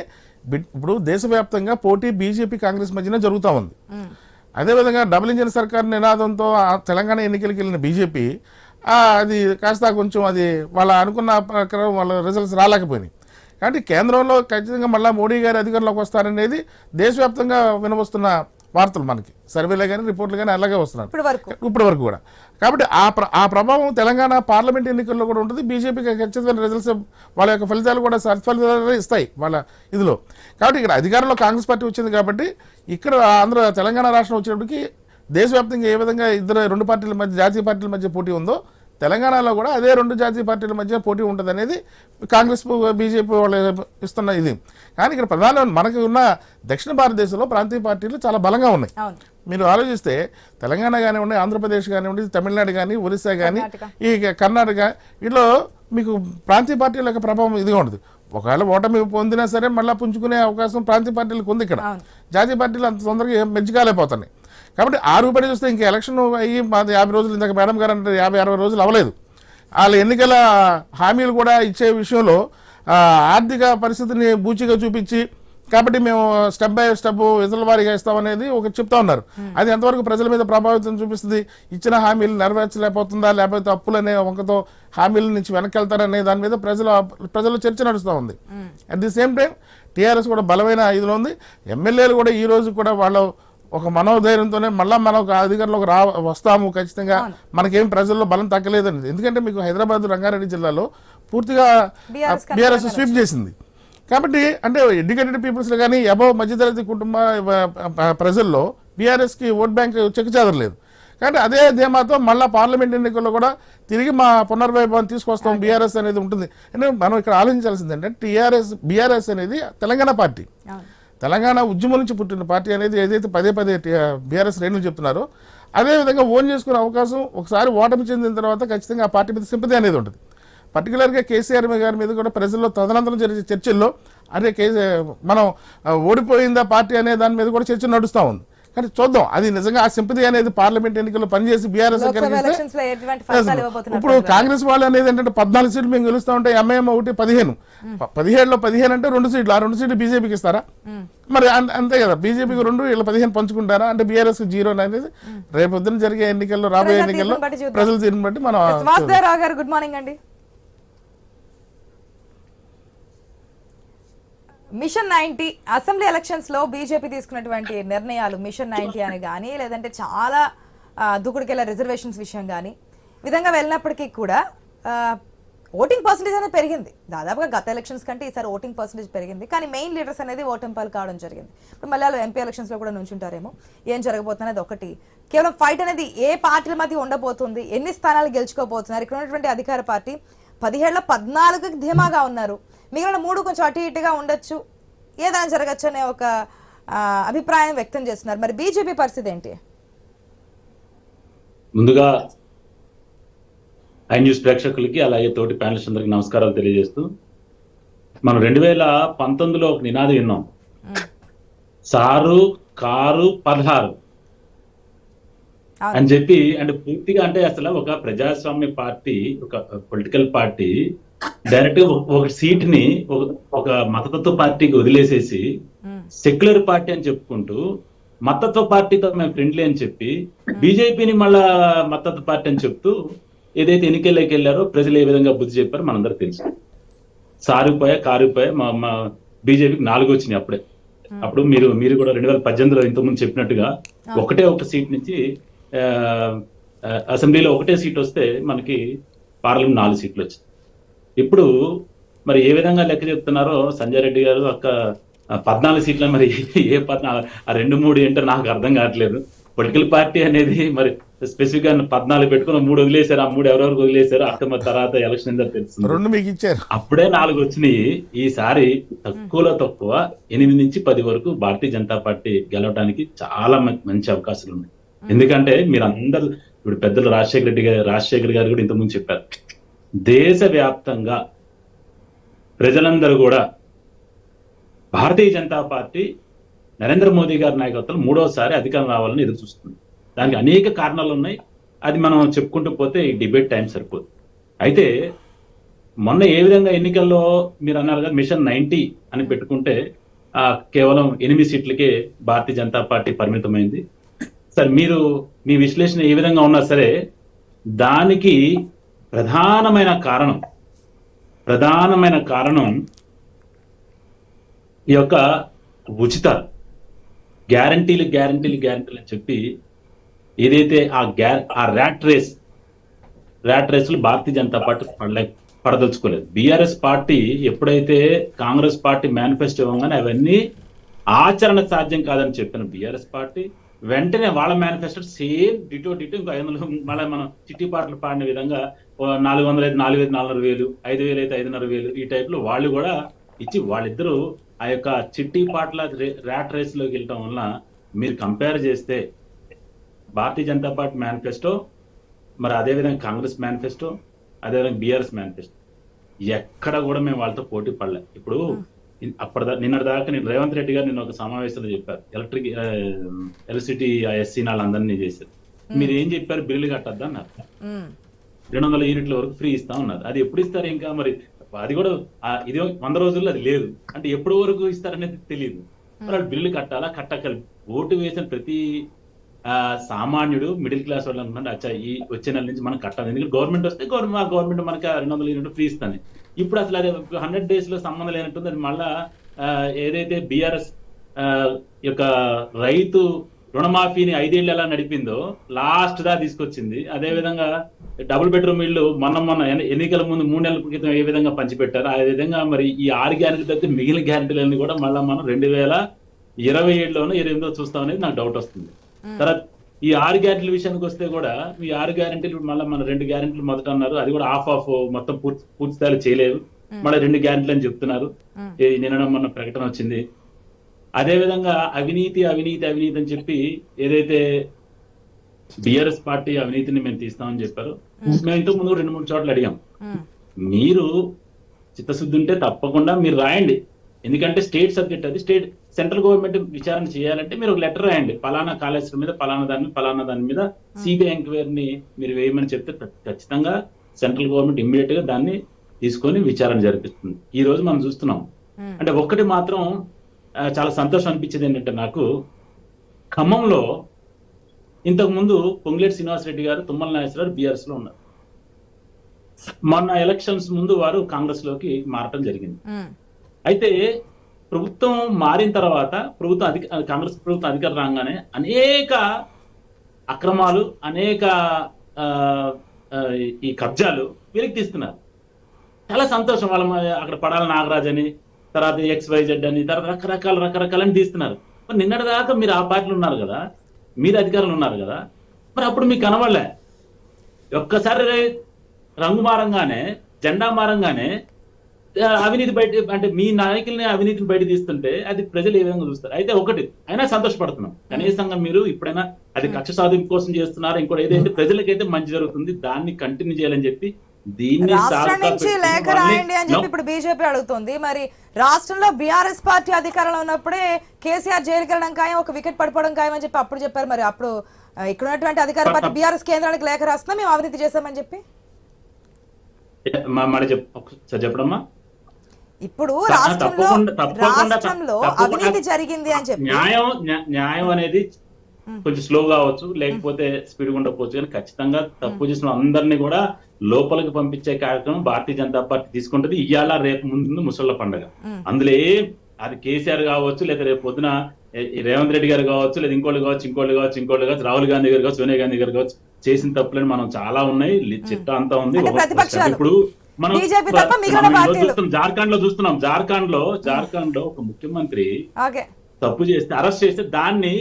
ఇప్పుడు దేశవ్యాప్తంగా పోటీ బీజేపీ కాంగ్రెస్ మధ్యన జరుగుతూ ఉంది. అదేవిధంగా డబుల్ ఇంజిన్ సర్కార్ నినాదంతో తెలంగాణ ఎన్నికలకు వెళ్ళిన బీజేపీ అది కాస్త కొంచెం అది వాళ్ళ అనుకున్న ప్రకారం వాళ్ళ రిజల్ట్స్ రాలేకపోయినాయి. కాబట్టి కేంద్రంలో ఖచ్చితంగా మళ్ళీ మోడీ గారి అధికారంలోకి వస్తారనేది దేశవ్యాప్తంగా వినవస్తున్న వార్తలు, మనకి సర్వేలు కానీ రిపోర్ట్లు కానీ అలాగే వస్తున్నారు ఇప్పటి వరకు కూడా. కాబట్టి ఆ ప్రభావం తెలంగాణ పార్లమెంట్ ఎన్నికల్లో కూడా ఉంటుంది. బీజేపీకి ఖచ్చితమైన రిజల్ట్స్ వాళ్ళ యొక్క ఫలితాలు కూడా సత్ఫలితాలు ఇస్తాయి వాళ్ళ ఇదిలో. కాబట్టి ఇక్కడ అధికారంలో కాంగ్రెస్ పార్టీ వచ్చింది కాబట్టి ఇక్కడ తెలంగాణ రాష్ట్రం వచ్చేటప్పటికి దేశవ్యాప్తంగా ఏ విధంగా 2 పార్టీల మధ్య, జాతీయ పార్టీల మధ్య పోటీ ఉందో తెలంగాణలో కూడా అదే 2 జాతీయ పార్టీల మధ్య పోటీ ఉంటుంది అనేది కాంగ్రెస్ బీజేపీ వాళ్ళు ఇస్తున్న ఇది. కానీ ఇక్కడ ప్రధాన మనకి ఉన్న దక్షిణ భారతదేశంలో ప్రాంతీయ పార్టీలు చాలా బలంగా ఉన్నాయి. మీరు ఆలోచిస్తే తెలంగాణ కానివ్వండి, ఆంధ్రప్రదేశ్ కానివ్వండి, తమిళనాడు కానీ, ఒరిస్సా కానీ, ఈ కర్ణాటక, వీటిలో మీకు ప్రాంతీయ పార్టీల యొక్క ప్రభావం ఇదిగా ఉంటుంది. ఒకవేళ ఓటమి పొందినా సరే మళ్ళీ పుంజుకునే అవకాశం ప్రాంతీయ పార్టీలకు ఉంది. ఇక్కడ జాతీయ పార్టీలు అంత తొందరగా మెజ్జికాలేకపోతున్నాయి. కాబట్టి ఆ రూపాయలు చూస్తే ఇంకా ఎలక్షన్ అయ్యి 50 రోజులు, ఇందాక మేడం గారు అంటే 50-60 రోజులు అవ్వలేదు. వాళ్ళ ఎన్నికల హామీలు కూడా ఇచ్చే విషయంలో ఆర్థిక పరిస్థితిని బూచిగా చూపించి కాబట్టి మేము స్టెప్ బై స్టెప్ విజల వారీగా ఇస్తామనేది ఒకటి చెప్తా ఉన్నారు. అది ఎంతవరకు ప్రజల మీద ప్రభావితం చూపిస్తుంది, ఇచ్చిన హామీలు నెరవేర్చలేకపోతుందా, లేకపోతే అప్పులనే వంకతో హామీల నుంచి వెనక్కి వెళ్తారనే దాని మీద ప్రజల్లో చర్చ నడుస్తూ ఉంది. At the same time TRS కూడా బలమైన ఇదిలో ఉంది. ఎమ్మెల్యేలు కూడా ఈ రోజు కూడా వాళ్ళ ఒక మనోధైర్యంతోనే మళ్ళీ మనం అధికారంలోకి వస్తాము, ఖచ్చితంగా మనకేం ప్రజల్లో బలం తగ్గలేదండి. ఎందుకంటే మీకు హైదరాబాద్, రంగారెడ్డి జిల్లాలో పూర్తిగా బీఆర్ఎస్ స్వీప్ చేసింది. కాబట్టి అంటే ఎడ్యుకేటెడ్ పీపుల్స్లో కానీ అబవ్ మధ్యతరగతి కుటుంబ ప్రజల్లో బీఆర్ఎస్కి ఓట్ బ్యాంక్ చెక్ చెదరలేదు. కాబట్టి అదే ధీమాతో మళ్ళీ పార్లమెంట్ ఎన్నికల్లో కూడా తిరిగి మా పునర్వైభవం తీసుకొస్తాం బీఆర్ఎస్ అనేది ఉంటుంది. అంటే మనం ఇక్కడ ఆలోచించాల్సింది ఏంటంటే బీఆర్ఎస్ అనేది తెలంగాణ పార్టీ, తెలంగాణ ఉద్యమం నుంచి పుట్టిన పార్టీ అనేది ఏదైతే పదే బీఆర్ఎస్ శ్రేణులు చెప్తున్నారో అదేవిధంగా ఓన్ చేసుకునే అవకాశం ఒకసారి ఓటమి చెందిన తర్వాత ఖచ్చితంగా ఆ పార్టీ మీద సింపతి అనేది ఉంటుంది. పర్టికులర్గా కేసీఆర్ గారి మీద కూడా ప్రజల్లో తదనంతరం జరిగే చర్చల్లో అదే మనం ఓడిపోయిందా పార్టీ అనే దాని మీద కూడా చర్చ నడుస్తూ ఉంది. కానీ చూద్దాం అది నిజంగా ఆ సింపతి అనేది పార్లమెంట్ ఎన్నికల్లో పనిచేసి బీఆర్ఎస్ ఇప్పుడు కాంగ్రెస్ వాళ్ళు అనేది ఏంటంటే 14 సీట్లు మేము గెలుస్తా ఉంటే ఎంఐఎం ఒకటి 17లో 15 అంటే 2 సీట్లు, ఆ 2 సీట్లు బీజేపీకి ఇస్తారా? మరి అంతే కదా, బీజేపీకి 2 వీళ్ళ 15 పంచుకుంటారా? అంటే బీఆర్ఎస్ 0 అనేది రేపొద్దున జరిగే ఎన్నికల్లో రాబోయే ఎన్నికల్లో ప్రజలు తీరుని బట్టి మనం. గుడ్ మార్నింగ్ అండి. మిషన్ 90 అసెంబ్లీ ఎలక్షన్స్ లో బీజేపీ తీసుకున్నటువంటి నిర్ణయాలు మిషన్ 90 అని కానీ లేదంటే చాలా దూకుడుకెళ్ళ రిజర్వేషన్స్ విషయం కానీ విధంగా వెళ్ళినప్పటికీ కూడా ఓటింగ్ పర్సెంటేజ్ అనేది పెరిగింది. దాదాపుగా గత ఎలక్షన్స్ కంటే ఈసారి ఓటింగ్ పర్సెంటేజ్ పెరిగింది. కానీ మెయిన్ లీడర్స్ అనేది ఓటమిపాలు కావడం జరిగింది. ఇప్పుడు మళ్ళీ ఎంపీ ఎలక్షన్స్ లో కూడా నుంచుంటారేమో. ఏం జరగబోతుంది అనేది ఒకటి. కేవలం ఫైట్ అనేది ఏ పార్టీల మధ్య ఉండబోతుంది, ఎన్ని స్థానాలు గెలుచుకోబోతున్నారు. ఇక్కడ ఉన్నటువంటి అధికార పార్టీ 17లో 14కి ధీమాగా ఉన్నారు. మిగిలిన 3 కొంచెం అటు ఇటుగా ఉండొచ్చు, ఏదైనా జరగచ్చు అనే ఒక అభిప్రాయం వ్యక్తం చేస్తున్నారు. మరి బీజేపీ పరిస్థితి ఏంటి? ముందుగా ఐ న్యూస్ ప్రేక్షకులకి అలాగే తోటి ప్యానలిస్ట్ అందరికి నమస్కారాలు తెలియజేస్తూ, మనం 2019లో ఒక నినాది విన్నాం, సారు కారు 16 అని చెప్పి. అంటే పూర్తిగా అంటే అసలు ఒక ప్రజాస్వామ్య పార్టీ, ఒక పొలిటికల్ పార్టీ డైరెక్ట్ గా ఒక సీట్ ని ఒక మతతత్వ పార్టీకి వదిలేసేసి సెక్యులర్ పార్టీ అని చెప్పుకుంటూ మతతత్వ పార్టీతో మేము ఫ్రెండ్లీ అని చెప్పి బీజేపీని మళ్ళా మతతత్వ పార్టీ అని చెప్తూ ఏదైతే ఎన్నికల్లోకి వెళ్ళారో ప్రజలు ఏ విధంగా బుద్ధి చెప్పారో మనందరూ తెలుసు. సారిపోయా కారిపోయా మా బీజేపీకి 4 వచ్చినాయి అప్పుడే. అప్పుడు మీరు కూడా 2018లో ఇంతకుముందు చెప్పినట్టుగా ఒక సీట్ నుంచి అసెంబ్లీలో ఒకటే సీట్ వస్తే మనకి పార్లమెంట్ 4 సీట్లు వచ్చాయి. ఇప్పుడు మరి ఏ విధంగా లెక్క చెప్తున్నారో సంజయ్ రెడ్డి గారు 14 సీట్ల మరి ఏ 14 ఆ 2-3 ఏంటో నాకు అర్థం కావట్లేదు. పొలిటికల్ పార్టీ అనేది మరి స్పెసిఫిక్ గా 14 పెట్టుకుని 3 వదిలేశారు. ఆ 3 ఎవరెవరికి వదిలేశారు అక్కడ తర్వాత ఎలక్షన్ ఏందో తెలుస్తుంది. అప్పుడే 4 వచ్చినాయి. ఈసారి తక్కువలో తక్కువ 8 నుంచి 10 వరకు భారతీయ జనతా పార్టీ గెలవడానికి చాలా మంచి అవకాశాలు ఉన్నాయి. ఎందుకంటే మీరు అందరు ఇప్పుడు పెద్దలు రాజశేఖర్ గారు కూడా ఇంతకుముందు చెప్పారు, దేశవ్యాప్తంగా ప్రజలందరూ కూడా భారతీయ జనతా పార్టీ నరేంద్ర మోదీ గారి నాయకత్వంలో 3వసారి అధికారం రావాలని ఎదురు చూస్తుంది. దానికి అనేక కారణాలు ఉన్నాయి. అది మనం చెప్పుకుంటూ పోతే ఈ డిబేట్ టైం సరిపోదు. అయితే మొన్న ఏ విధంగా ఎన్నికల్లో మీరు అన్నారు కదా మిషన్ 90 అని పెట్టుకుంటే కేవలం 8 సీట్లకే భారతీయ జనతా పార్టీ పరిమితమైంది. సరే, మీరు మీ విశ్లేషణ ఏ విధంగా ఉన్నా సరే దానికి ప్రధానమైన కారణం ఈ యొక్క ఉచిత గ్యారంటీలు అని చెప్పి ఏదైతే ఆ ర్యాట్ రేస్ లో Bharatiya Janata party పడదలుచుకోలేదు. BRS party ఎప్పుడైతే కాంగ్రెస్ పార్టీ మేనిఫెస్టో ఇవ్వగానే అవన్నీ ఆచరణ సాధ్యం కాదని చెప్పిన బీఆర్ఎస్ పార్టీ వెంటనే వాళ్ళ మేనిఫెస్టో సేమ్ డిటో ఇంకో 500 మళ్ళీ మనం చిట్టి పాటలు పాడిన విధంగా 400 అయితే 4,400,000, 5,000 అయితే 5,500,000 ఈ టైప్ లో వాళ్ళు కూడా ఇచ్చి వాళ్ళిద్దరూ ఆ యొక్క చిట్టి పాటల ర్యాట్ రేస్ లోకి వెళ్ళటం వల్ల మీరు కంపేర్ చేస్తే భారతీయ జనతా పార్టీ మేనిఫెస్టో, మరి అదేవిధంగా కాంగ్రెస్ మేనిఫెస్టో, అదేవిధంగా బీఆర్ఎస్ మేనిఫెస్టో ఎక్కడ కూడా మేము వాళ్ళతో పోటీ పడలే. ఇప్పుడు నిన్నటిదాకా నేను రేవంత్ రెడ్డి గారు నిన్న ఒక సమావేశంలో చెప్పారు, ఎలక్ట్రిసిటీ ఎస్సీ వాళ్ళందరినీ చేశారు. మీరు ఏం చెప్పారు, బిల్లులు కట్టద్దా అన్నారు. 200 యూనిట్ల వరకు ఫ్రీ ఇస్తా ఉన్నారు. అది ఎప్పుడు ఇస్తారు ఇంకా, మరి అది కూడా ఇది 100 రోజుల్లో అది లేదు అంటే ఎప్పుడు వరకు ఇస్తారనేది తెలియదు. మరి బిల్లులు కట్టాలా కట్టకలి ఓటు వేసిన ప్రతి సామాన్యుడు మిడిల్ క్లాస్ వాళ్ళు అనుకుంటే అచ్చా ఈ వచ్చే నెల నుంచి మనం కట్టాలి, ఎందుకంటే గవర్నమెంట్ వస్తే గవర్నమెంట్ మనకి 200 యూనిట్ ఫ్రీ ఇస్తాను. ఇప్పుడు అసలు అది 100 days లో సంబంధం లేనట్టుంది. అది మళ్ళా ఏదైతే బీఆర్ఎస్ యొక్క రైతు రుణమాఫీని 5 ఏళ్ళు ఎలా నడిపిందో లాస్ట్ దా తీసుకొచ్చింది. అదే విధంగా డబుల్ బెడ్రూమ్ ఇళ్ళు మొన్న ఎన్నికల ముందు 3 నెలల క్రితం ఏ విధంగా పంచిపెట్టారు, ఆ విధంగా మరి ఈ 6 గ్యారెంటీ తగ్గితే మిగిలిన గ్యారెంటీలన్నీ కూడా మళ్ళీ మనం 2027లోనో 28 చూస్తాం అనేది నాకు డౌట్ వస్తుంది. తర్వాత ఈ 6 గ్యారెంటీల విషయానికి వస్తే కూడా ఈ 6 గ్యారెంటీలు మళ్ళీ మన 2 గ్యారెంటీలు మొదట అన్నారు, అది కూడా ఆఫ్ మొత్తం పూర్తి స్థాయిలో చేయలేదు, మళ్ళీ 2 గ్యారెంటీలు అని చెప్తున్నారు. నిన్న మొన్న ప్రకటన వచ్చింది. అదే విధంగా అవినీతి అని చెప్పి ఏదైతే బిఆర్ఎస్ పార్టీ అవినీతిని మేము తీస్తామని చెప్పారు. మేము ఇంతకు ముందు 2-3 చోట్ల అడిగాం, మీరు చిత్తశుద్ధి ఉంటే తప్పకుండా మీరు రాయండి, ఎందుకంటే స్టేట్ సబ్జెక్ట్ అది, సెంట్రల్ గవర్నమెంట్ విచారణ చేయాలంటే మీరు ఒక లెటర్ రాయండి, పలానా కాళేశ్వరం మీద పలానా దాని మీద సిబిఐ ఎంక్వైరీని మీరు వేయమని చెప్తే ఖచ్చితంగా సెంట్రల్ గవర్నమెంట్ ఇమ్మీడియట్ గా దాన్ని తీసుకొని విచారణ జరిపిస్తుంది. ఈ రోజు మనం చూస్తున్నాం. అంటే ఒక్కటి మాత్రం చాలా సంతోషం అనిపించేది ఏంటంటే, నాకు ఖమ్మంలో ఇంతకు ముందు పొంగులేటి శ్రీనివాసరెడ్డి గారు, తుమ్మల నాగేశ్వరరావు బీఆర్ఎస్ లో ఉన్నారు. మొన్న ఎలక్షన్స్ ముందు వారు కాంగ్రెస్ లోకి మారటం జరిగింది. అయితే ప్రభుత్వం మారిన తర్వాత కాంగ్రెస్ ప్రభుత్వం అధికారం రాగానే అనేక అక్రమాలు, అనేక ఈ కబ్జాలు వెలికి తీస్తున్నారు. చాలా సంతోషం. వాళ్ళ అక్కడ పడాల నాగరాజ్ అని, తర్వాత XYZ అని, తర్వాత రకరకాలని తీస్తున్నారు. మరి నిన్నటి దాకా మీరు ఆ పార్టీలు ఉన్నారు కదా, మీరు అధికారులు ఉన్నారు కదా, మరి అప్పుడు మీకు కనబడలే. ఒక్కసారి రంగు మారంగానే, జెండా మారంగానే అవినీతి బయట, అంటే మీ నాయకుల్ని అవినీతిని బయట తీస్తుంటే అది ప్రజలు ఏ విధంగా చూస్తారు? అయితే ఒకటి అయినా సంతోషపడుతున్నాం, కనీసంగా మీరు ఇప్పుడైనా అది కక్ష సాధింపు కోసం చేస్తున్నారు, ఇంకోటి ఏదైతే ప్రజలకైతే మంచి జరుగుతుంది దాన్ని కంటిన్యూ చేయాలని చెప్పి దీన్ని రాష్ట్రం నుంచి లేఖ రాయండి అని చెప్పి ఇప్పుడు బీజేపీ అడుగుతుంది. మరి రాష్ట్రంలో బీఆర్ఎస్ పార్టీ అధికారంలో ఉన్నప్పుడే కేసీఆర్ జైలుకి వెళ్ళడం ఖాయం, ఒక వికెట్ పడిపోవడం ఖాయం అని చెప్పి అప్పుడు చెప్పారు. మరి అప్పుడు ఇక్కడ ఉన్నటువంటి అధికార పార్టీ బీఆర్ఎస్ కేంద్రానికి లేఖ రాస్తున్నా మేము అవినీతి చేశామని చెప్పి చెప్పడమ్మా. ఇప్పుడు రాష్ట్రంలో అవినీతి జరిగింది అని చెప్పి న్యాయం అనేది కొంచెం స్లో కావచ్చు, లేకపోతే స్పీడ్ గా ఉండకపోవచ్చు, కానీ ఖచ్చితంగా తప్పు చేసిన అందరినీ కూడా లోపలికి పంపించే కార్యక్రమం భారతీయ జనతా పార్టీ తీసుకుంటది. ఇవాళ రేపు ముందు ముసళ్ళ పండుగ, అందులో అది కేసీఆర్ కావచ్చు, లేదా రేపు పొద్దున రేవంత్ రెడ్డి గారు కావచ్చు, లేదా ఇంకోళ్ళు కావచ్చు, రాహుల్ గాంధీ గారు కావచ్చు, సోనియా గాంధీ గారు కావచ్చు, చేసిన తప్పులని మనం చాలా ఉన్నాయి, చిట్టా అంతా ఉంది. ఇప్పుడు మనం జార్ఖండ్ లో ఒక ముఖ్యమంత్రి తప్పు చేస్తే అరెస్ట్ చేస్తే దాన్ని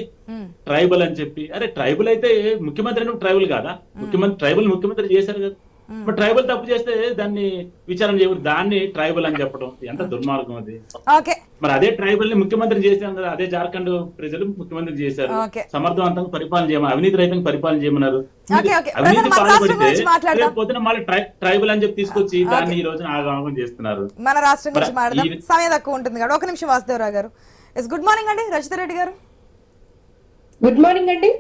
ట్రైబల్ అని చెప్పి, అరే ట్రైబల్ అయితే ముఖ్యమంత్రి ట్రైబల్ కాదా? ముఖ్యమంత్రి చేశారు కదా, మరి ట్రైబల్ తప్పు చేస్తే దాన్ని విచారణ చేయకూడదు, దాన్ని ట్రైబల్ అని చెప్పడం ఎంత దుర్మార్గం అది. మరి అదే ట్రైబల్ ని ముఖ్యమంత్రి చేశారు కదా, అదే జార్ఖండ్ ప్రజలు ముఖ్యమంత్రి చేశారు, సమర్థవంతంగా పరిపాలన చేయమని, అవినీతి రహితంగా పరిపాలన చేయమన్నారు. అవినీతి పాల్పడితే పొద్దున మళ్ళీ ట్రైబల్ అని చెప్పి తీసుకొచ్చి దాన్ని ఈ రోజున ఆగమనం చేస్తున్నారు. మన రాష్ట్రం గురించి మాట్లాడదాం, సమయం తక్కువ ఉంటుంది కదా. ఒక నిమిషం వాసుదేవరావు గారు. గుడ్ మార్నింగ్ అండి. రజిత రెడ్డి గారు. గుడ్ మార్నింగ్ అండి.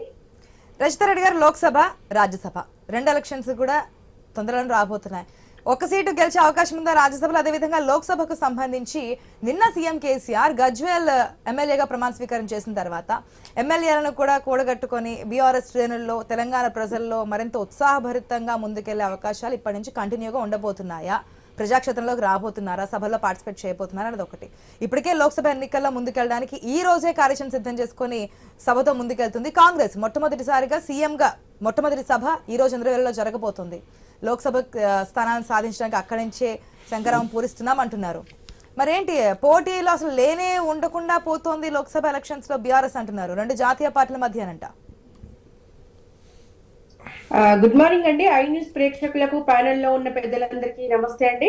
రజిత రెడ్డి గారు, లోక్సభ రాజ్యసభ 2 ఎలక్షన్స్ కూడా తొందరలో రాబోతున్నాయి. ఒక సీటు గెలిచే అవకాశం ఉందా రాజ్యసభలో? అదేవిధంగా లోక్సభకు సంబంధించి నిన్న సీఎం కేసీఆర్ గజ్వేల్ ఎమ్మెల్యేగా ప్రమాణ స్వీకారం చేసిన తర్వాత ఎమ్మెల్యేలను కూడా కూడగట్టుకొని బీఆర్ఎస్ శ్రేణుల్లో తెలంగాణ ప్రజల్లో మరింత ఉత్సాహభరితంగా ముందుకెళ్లే అవకాశాలు ఇప్పటి నుంచి కంటిన్యూగా ఉండబోతున్నాయా? ప్రజాక్షేత్రంలోకి రాబోతున్నారా? సభల్లో పార్టిసిపేట్ చేయబోతున్నారా అనేది ఒకటి. ఇప్పటికే లోక్సభ ఎన్నికల్లో ముందుకెళ్ళడానికి ఈ రోజే కార్యక్రమం సిద్ధం చేసుకుని సభతో ముందుకెళ్తుంది కాంగ్రెస్. మొట్టమొదటిసారిగా సీఎంగా మొట్టమొదటి సభ ఈ రోజు చంద్రవేలలో జరగబోతుంది. లోక్సభ స్థానాన్ని సాధించడానికి అక్కడి నుంచే శంకరావం పూరిస్తున్నాం అంటున్నారు. మరేంటి పోటీలో అసలు లేనే ఉండకుండా పోతోంది లోక్సభ ఎలక్షన్స్ లో బీఆర్ఎస్ అంటున్నారు, 2 జాతీయ పార్టీల మధ్యనంట. గుడ్ మార్నింగ్ అండి. ఐ న్యూస్ ప్రేక్షకులకు, ప్యానెల్ లో ఉన్న పెద్దలందరికీ నమస్తే అండి.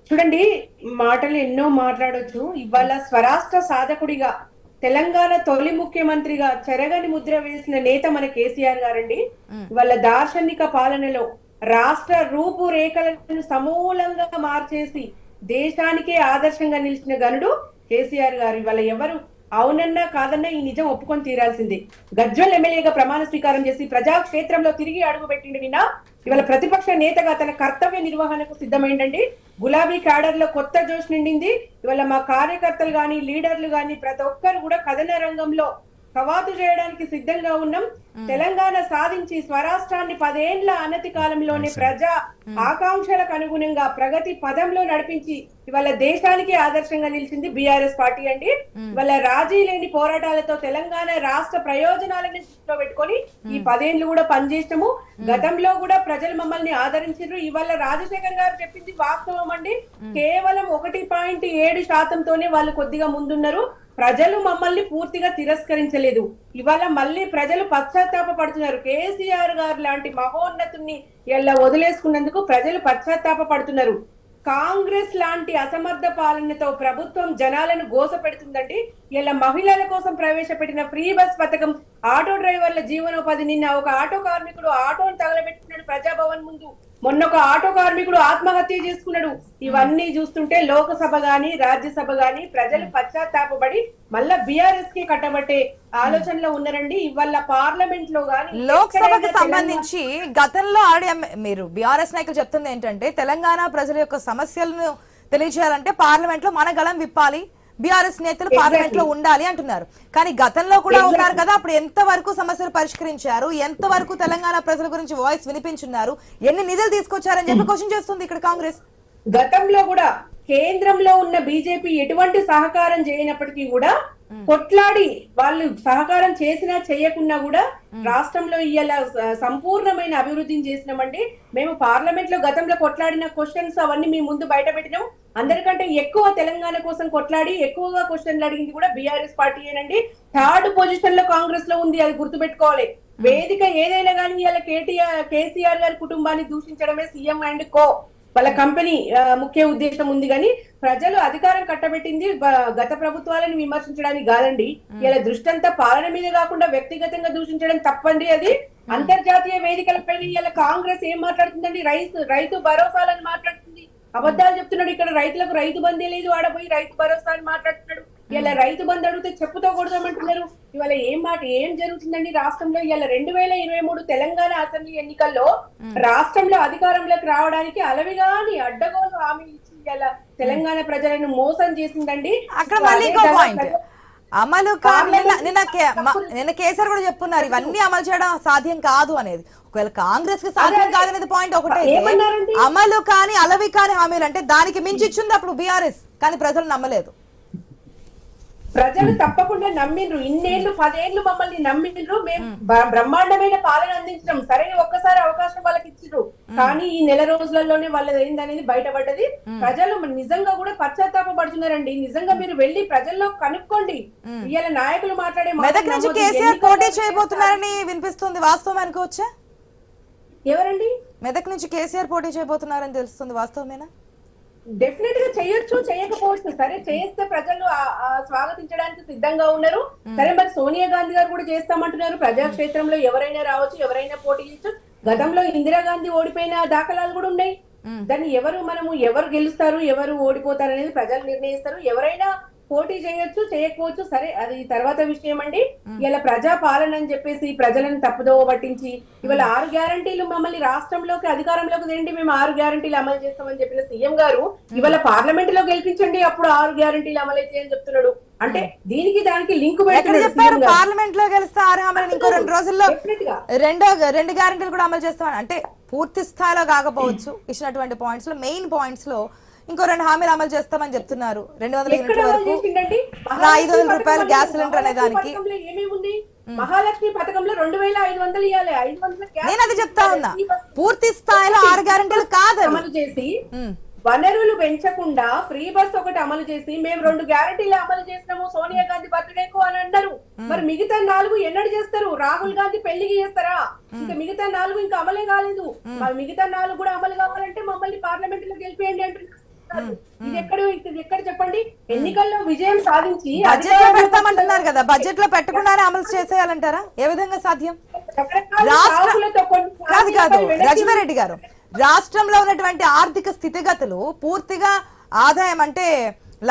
చూడండి, మాటలు ఎన్నో మాట్లాడొచ్చు. ఇవాళ స్వరాష్ట్ర సాధకుడిగా, తెలంగాణ తొలి ముఖ్యమంత్రిగా చెరగని ముద్ర వేసిన నేత మన కేసీఆర్ గారండి. ఇవాళ దార్శనిక పాలనలో రాష్ట్ర రూపురేఖలను సమూలంగా మార్చేసి దేశానికే ఆదర్శంగా నిలిచిన గనుడు కేసీఆర్ గారు. ఇవాళ ఎవరు అవునన్నా కాదన్నా ఈ నిజం ఒప్పుకొని తీరాల్సిందే. గజ్వేల్ ఎమ్మెల్యేగా ప్రమాణ స్వీకారం చేసి ప్రజాక్షేత్రంలో తిరిగి అడుగు పెట్టిండు నిన్న. ఇవాళ ప్రతిపక్ష నేతగా తన కర్తవ్య నిర్వహణకు సిద్ధమైందండి. గులాబీ క్యాడర్ లో కొత్త జోష్ నిండింది. ఇవాళ మా కార్యకర్తలు గాని, లీడర్లు గాని ప్రతి ఒక్కరు కూడా కథన రంగంలో కవాతు చేయడానికి సిద్ధంగా ఉన్నాం. తెలంగాణ సాధించి స్వరాష్ట్రాన్ని 10 ఏళ్ల అనతి కాలంలోనే ప్రజా ఆకాంక్షలకు అనుగుణంగా ప్రగతి పదంలో నడిపించి ఇవాళ దేశానికి ఆదర్శంగా నిలిచింది బీఆర్ఎస్ పార్టీ అండి. ఇవాళ రాజీ లేని పోరాటాలతో తెలంగాణ రాష్ట్ర ప్రయోజనాలను దృష్టిలో పెట్టుకొని ఈ 10 ఏళ్లు కూడా పనిచేసాము. గతంలో కూడా ప్రజలు మమ్మల్ని ఆదరించారు. ఇవాళ రాజశేఖర్ గారు చెప్పింది వాస్తవం అండి. కేవలం 1.7% వాళ్ళు కొద్దిగా ముందున్నారు. ప్రజలు మమ్మల్ని పూర్తిగా తిరస్కరించలేదు. ఇవాళ మళ్ళీ ప్రజలు పశ్చాత్తాప పడుతున్నారు. కేసీఆర్ గారు లాంటి మహోన్నతుని ఇలా వదిలేసుకున్నందుకు ప్రజలు పశ్చాత్తాప పడుతున్నారు. కాంగ్రెస్ లాంటి అసమర్థ పాలనతో ప్రభుత్వం జనాలను గోస పెడుతుందండి. ఇలా మహిళల కోసం ప్రవేశపెట్టిన ఫ్రీ బస్ పథకం, ఆటో డ్రైవర్ల జీవనోపాధి. నిన్న ఒక ఆటో కార్మికుడు ఆటోను తగలబెట్టుకున్నాడు ప్రజాభవన్ ముందు. మొన్న ఒక ఆటో కార్మికుడు ఆత్మహత్య చేసుకున్నాడు. ఇవన్నీ చూస్తుంటే లోకసభ గాని రాజ్యసభ గాని ప్రజలు పశ్చాత్తాపడి మళ్ళా బీఆర్ఎస్ కి కట్టబట్టే ఆలోచనలో ఉన్నారండి. ఇవాళ పార్లమెంట్ లో గాని లోక్సభకు సంబంధించి గతంలో మీరు బీఆర్ఎస్ నాయకులు చెప్తుంది ఏంటంటే తెలంగాణ ప్రజల యొక్క సమస్యలను తెలియజేయాలంటే పార్లమెంట్ లో మన గళం విప్పాలి, బీఆర్ఎస్ నేతలు పార్లమెంట్ లో ఉండాలి అంటున్నారు. కానీ గతంలో కూడా ఉన్నారు కదా, అప్పుడు ఎంత వరకు సమస్యలు పరిష్కరించారు, ఎంత వరకు తెలంగాణ ప్రజల గురించి వాయిస్ వినిపించున్నారు, ఎన్ని నిధులు తీసుకొచ్చారని చెప్పి క్వశ్చన్ చేస్తుంది ఇక్కడ కాంగ్రెస్. గతంలో కూడా కేంద్రంలో ఉన్న బీజేపీ ఎటువంటి సహకారం చేయనప్పటికీ కూడా కొట్లాడి వాళ్ళు సహకారం చేసినా చేయకున్నా కూడా రాష్ట్రంలో ఇవాళ సంపూర్ణమైన అభివృద్ధిని చేసినామండి. మేము పార్లమెంట్ లో గతంలో కొట్లాడిన క్వశ్చన్స్ అవన్నీ మీ ముందు బయట పెట్టినాం. అందరికంటే ఎక్కువ తెలంగాణ కోసం కొట్లాడి ఎక్కువగా క్వశ్చన్లు అడిగింది కూడా బీఆర్ఎస్ పార్టీయేనండి. థర్డ్ పొజిషన్ లో కాంగ్రెస్ లో ఉంది, అది గుర్తుపెట్టుకోవాలి. వేదిక ఏదైనా కానీ ఇవాళ కేసీఆర్ గారి కుటుంబాన్ని దూషించడమే సీఎం అండ్ కో వాళ్ళ కంపెనీ ముఖ్య ఉద్దేశం ఉంది. కానీ ప్రజలు అధికారం కట్టబెట్టింది గత ప్రభుత్వాలను విమర్శించడానికి కాదండి. ఇలా దృష్టంతా పాలన మీద కాకుండా వ్యక్తిగతంగా దూషించడం తప్పండి. అది అంతర్జాతీయ వేదికలపై ఇలా కాంగ్రెస్ ఏం మాట్లాడుతుందండి? రైతు భరోసాలని మాట్లాడుతుంది, అబద్ధాలు చెప్తున్నాడు. ఇక్కడ రైతులకు రైతు బంధే లేదు, ఆడపోయి రైతు భరోసా అని మాట్లాడుతున్నాడు. ఇలా రైతు బంధు అడిగితే చెప్పుతో కొడదామంటున్నారు. ఇవాళ ఏం జరుగుతుందండి రాష్ట్రంలో? ఇవాళ 2023 తెలంగాణ అసెంబ్లీ ఎన్నికల్లో రాష్ట్రంలో అధికారంలోకి రావడానికి అలవిగాని అడ్డగోలు హామీ ఇచ్చి ఇలా తెలంగాణ ప్రజలను మోసం చేసిందండి. అక్కడ మళ్ళీ ఇంకో పాయింట్ అమలు నిన్న కేసీఆర్ కూడా చెప్తున్నారు ఇవన్నీ అమలు చేయడం సాధ్యం కాదు అనేది. ఒకవేళ కాంగ్రెస్ కి సాధ్యం కాదనేది పాయింట్ ఒకటే, అమలు కానీ అలవి కాని హామీలు అంటే దానికి మించి ఇచ్చింది అప్పుడు బీఆర్ఎస్, కానీ ప్రజలు నమ్మలేదు. ప్రజలు తప్పకుండా నమ్మిండ్రు. ఇన్నేళ్లు 10 ఏళ్లు మమ్మల్ని నమ్మిండ్రు. మేము బ్రహ్మాండమైన పాలన అందించడం సరే, ఒక్కసారి అవకాశం వాళ్ళకి ఇచ్చిర్రు. కానీ ఈ నెల రోజులలోనే వాళ్ళది ఏందనేది బయటపడ్డది. ప్రజలు నిజంగా కూడా పశ్చాత్తాప పడుతున్నారండి. నిజంగా మీరు వెళ్లి ప్రజల్లో కనుక్కోండి. ఇవాళ నాయకులు మాట్లాడే మెదక్ నుంచి కేసీఆర్ పోటీ చేయబోతున్నారని వినిపిస్తుంది, వాస్తవం అనుకోవచ్చా? ఎవరండి? మెదక్ నుంచి కేసీఆర్ పోటీ చేయబోతున్నారని తెలుస్తుంది, వాస్తవమేనా? డెఫినెట్ గా చేయొచ్చు, చేయకపోవచ్చు. సరే చేస్తే ప్రజలు స్వాగతించడానికి సిద్ధంగా ఉన్నారు. సరే మరి సోనియా గాంధీ గారు కూడా చేస్తామంటున్నారు. ప్రజాక్షేత్రంలో ఎవరైనా రావచ్చు, ఎవరైనా పోటీ చేయొచ్చు. గతంలో ఇందిరాగాంధీ ఓడిపోయిన దాఖలాలు కూడా ఉన్నాయి. దాన్ని ఎవరు గెలుస్తారు, ఎవరు ఓడిపోతారు అనేది ప్రజలు నిర్ణయిస్తారు. ఎవరైనా పోటీ చేయొచ్చు, చేయకపోవచ్చు. సరే అది తర్వాత విషయం అండి. ఇలా ప్రజా పాలన అని చెప్పేసి ప్రజలను తప్పుదోవ పట్టించి ఇవాళ 6 గ్యారంటీలు మమ్మల్ని రాష్ట్రంలోకి అధికారంలోకి తేండి, మేము 6 గ్యారంటీలు అమలు చేస్తామని చెప్పిన సీఎం గారు ఇవాళ పార్లమెంట్ లో గెలిపించండి, అప్పుడు 6 గ్యారంటీలు అమలు అయితే అని చెప్తున్నాడు. అంటే దీనికి దానికి లింక్ చెప్పారు. పార్లమెంట్ లో గెలిస్తే 6 హామీలను ఇంకో 2 రోజుల్లో రెండు గ్యారంటీలు కూడా అమలు చేస్తామని. అంటే పూర్తి స్థాయిలో కాకపోవచ్చు, ఇచ్చినటువంటి పాయింట్స్ లో మెయిన్ పాయింట్స్ లో ఇంకో 2 హామీలు అమలు చేస్తామని చెప్తున్నారు. 200 యూనిట్ల వరకు, 500 రూపాయలు గ్యాస్ సిలిండర్ అనే దానికి. మహాలక్ష్మి పథకంలో 2500 ఇవ్వాలి. 500 నేను అది చెప్తా ఉన్నా, పూర్తి స్థాయిలో 6 గ్యారంటీలు కాదు అమలు చేసి వనరులు పెంచకుండా ఫ్రీ బస్ ఒకటి అమలు చేసి మేము 2 గ్యారంటీలు అమలు చేసినాము సోనియా గాంధీ బర్త్డేకు అని అన్నారు. మరి మిగతా 4 ఎన్నడు చేస్తారు? రాహుల్ గాంధీ పెళ్లికి చేస్తారా? ఇంకా మిగతా 4 ఇంకా అమలే కాలేదు. మరి మిగతా 4 కూడా అమలు కావాలంటే మమ్మల్ని పార్లమెంట్ లో గెలిపేయండి అంటున్నారు. ఇది ఎక్కడ చెప్పండి? ఎన్నికల్లో విజయం సాధించి బడ్జెట్ లో పెడతామంటున్నారు కదా, బడ్జెట్ లో పెట్టకుండానే అమలు చేసేయాలంటారా? ఏ విధంగా సాధ్యం? కాదు రజతారెడ్డి గారు, రాష్ట్రంలో ఉన్నటువంటి ఆర్థిక స్థితిగతులు పూర్తిగా ఆదాయం అంటే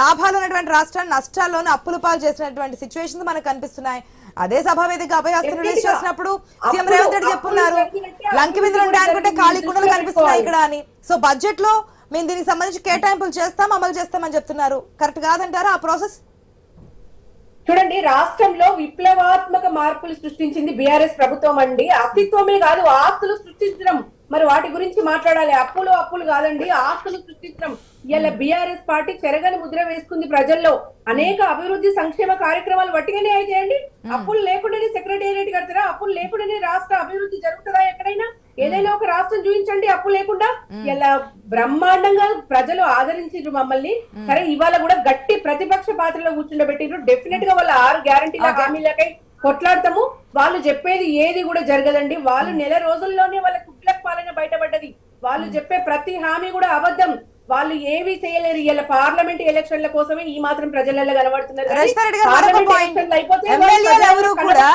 లాభాలు ఉన్నటువంటి రాష్ట్రాన్ని నష్టాల్లోనే అప్పుల పాలు చేసినటువంటి సిచ్యువేషన్స్ మనకు కనిపిస్తున్నాయి. అదే సభావేదిక అభయాస్త్రం రిలీజ్ చేసినప్పుడు సీఎం రేవంత్ రెడ్డి చెప్పున్నారు లంకి బిందులు ఉంటాయి అనుకుంటే ఖాళీ కుండలు కనిపిస్తున్నాయి ఇక్కడ అని. సో బడ్జెట్ లో మేము దీనికి సంబంధించి కేటాయింపులు చేస్తాం, అమలు చేస్తామని చెప్తున్నారు. కరెక్ట్ కాదంటారా ఆ ప్రాసెస్? చూడండి, రాష్ట్రంలో విప్లవాత్మక మార్పులు సృష్టించింది బీఆర్ఎస్ ప్రభుత్వం అండి. అస్తిత్వమే కాదు, ఆస్తులు సృష్టించడం. మరి వాటి గురించి మాట్లాడాలి. అప్పులు కాదండి, ఆస్తులు సృష్టించడం. ఇలా బీఆర్ఎస్ పార్టీ చెరగని ముద్ర వేసుకుంది ప్రజల్లో. అనేక అభివృద్ధి సంక్షేమ కార్యక్రమాలు వట్టిగానే అయితాయండి. అప్పులు లేకుండానే సెక్రటేరియట్ కడతారా? అప్పులు లేకుండానే రాష్ట్ర అభివృద్ధి జరుగుతుందా ఎక్కడైనా? ఏదైనా ఒక రాష్ట్రం చూపించండి అప్పు లేకుండా. ఇలా బ్రహ్మాండంగా ప్రజలు ఆదరించారు మమ్మల్ని. సరే ఇవాళ కూడా గట్టి ప్రతిపక్ష పాత్రలో కూర్చుండబెట్టిరు. డెఫినెట్ గా వాళ్ళ 6 గ్యారంటీల హామీలకై కొట్లాడతాము. వాళ్ళు చెప్పేది ఏది కూడా జరగదండి. వాళ్ళు నెల రోజుల్లోనే వాళ్ళ కుట్లకు పాలన బయటపడ్డది. వాళ్ళు చెప్పే ప్రతి హామీ కూడా అబద్ధం. వాళ్ళు ఏవి చేయలేరు. ఇలా పార్లమెంట్ ఎలక్షన్ల కోసమే ఈ మాత్రం ప్రజలలో కనబడుతున్నారు. ఎమ్మెల్యేలు ఎవరు కూడా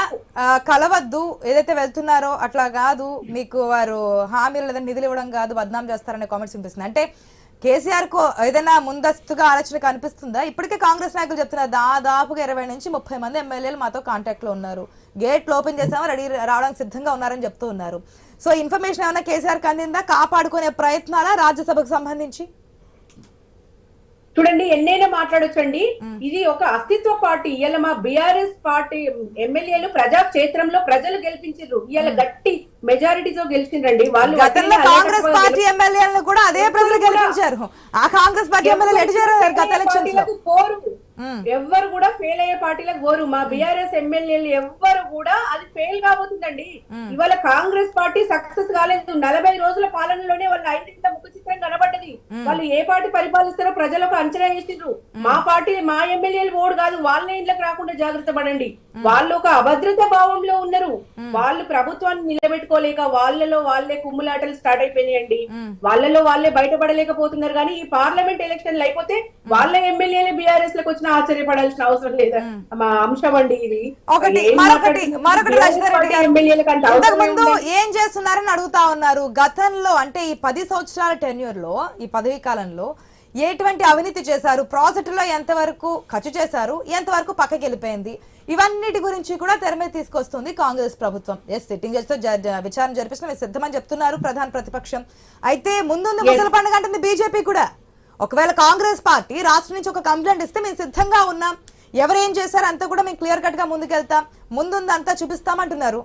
కలవద్దు, ఏదైతే వెళ్తున్నారో అట్లా కాదు, మీకు వారు హామీలు లేదా నిధులు ఇవ్వడం కాదు, బద్నాం చేస్తారనే కామెంట్స్ వినిపిస్తుంది. అంటే కేసీఆర్ కు ఏదైనా ముందస్తుగా ఆలోచన కనిపిస్తుందా? ఇప్పటికే కాంగ్రెస్ నాయకులు చెప్తున్నారు దాదాపుగా 20 నుంచి 30 మంది ఎమ్మెల్యేలు మాతో కాంటాక్ట్ లో ఉన్నారు, గేట్లు ఓపెన్ చేసామో రెడీ రావడానికి సిద్ధంగా ఉన్నారని చెప్తూ ఉన్నారు. సో ఇన్ఫర్మేషన్ ఏమైనా కేసీఆర్ కి అందిందా కాపాడుకునే ప్రయత్నాల రాజ్యసభకు సంబంధించి? చూడండి ఎన్నైనా మాట్లాడొచ్చండి. ఇది ఒక అస్తిత్వ పార్టీ. ఇవాళ మా బీఆర్ఎస్ పార్టీ ఎమ్మెల్యేలు ప్రజా క్షేత్రంలో ప్రజలు గెలిపించారు. ఇవాళ గట్టి మెజారిటీతో గెలిచిండ్రండి. వాళ్ళు కాంగ్రెస్ పార్టీ ఎమ్మెల్యేలను కూడా అదే ప్రజలు గెలిపించారు. ఆ కాంగ్రెస్ పార్టీ ఎమ్మెల్యేలు ఎటు చేరారు గత ఎలక్షన్స్ లో? ఎవ్వరు కూడా ఫెయిల్ అయ్యే పార్టీలకు పోరు. మా బీఆర్ఎస్ ఎమ్మెల్యేలు ఎవ్వరు కూడా అది ఫెయిల్ కాబోతుందండి. ఇవాళ కాంగ్రెస్ పార్టీ సక్సెస్ కాలేదు. 40 రోజుల పాలనలోనే వాళ్ళ ఐదింత ముఖ చిత్రం కనబడ్డది. వాళ్ళు ఏ పార్టీ పరిపాలిస్తారో ప్రజలకు అంచనా వేసిండ్రు. మా పార్టీ మా ఎమ్మెల్యేలు ఓడు కాదు, వాళ్ళే ఇంట్లోకి రాకుండా జాగ్రత్త పడండి. వాళ్ళు ఒక అభద్రత భావంలో ఉన్నారు. వాళ్ళు ప్రభుత్వాన్ని నిలబెట్టుకోలేక వాళ్ళలో వాళ్ళే కుమ్ములాటలు స్టార్ట్ అయిపోయినాయండి. వాళ్ళలో వాళ్ళే బయటపడలేకపోతున్నారు. కానీ ఈ పార్లమెంట్ ఎలక్షన్లు అయిపోతే వాళ్ళ ఎమ్మెల్యేలు బీఆర్ఎస్ లకు వచ్చిన ఆశ్చర్యపడాల్సిన అవసరం లేదా మా అంశం అండి ఇది. ముందు ఏం చేస్తున్నారని అడుగుతా ఉన్నారు. గతంలో అంటే ఈ 10 సంవత్సరాల టెన్యూర్ లో, ఈ పదవీ కాలంలో ఎటువంటి అవినీతి చేశారు, ప్రాజెక్టులో ఎంతవరకు ఖర్చు చేశారు, ఎంతవరకు పక్కకి వెళ్ళిపోయింది, ఇవన్నిటి గురించి కూడా తెర మీద తీసుకొస్తుంది కాంగ్రెస్ ప్రభుత్వం. సిట్టింగ్ జడ్జితో విచారణ జరిపించడం సిద్ధమని చెప్తున్నారు ప్రధాన ప్రతిపక్షం. అయితే ముందుంది ముసలి పండుగ అంటుంది బీజేపీ కూడా. ఒకవేళ కాంగ్రెస్ పార్టీ రాష్ట్రం నుంచి ఒక కంప్లైంట్ ఇస్తే మేము సిద్ధంగా ఉన్నాం, ఎవరేం చేశారు అంతా కూడా మేము క్లియర్ కట్ గా ముందుకెళ్తాం, ముందుంది అంతా చూపిస్తామంటున్నారు.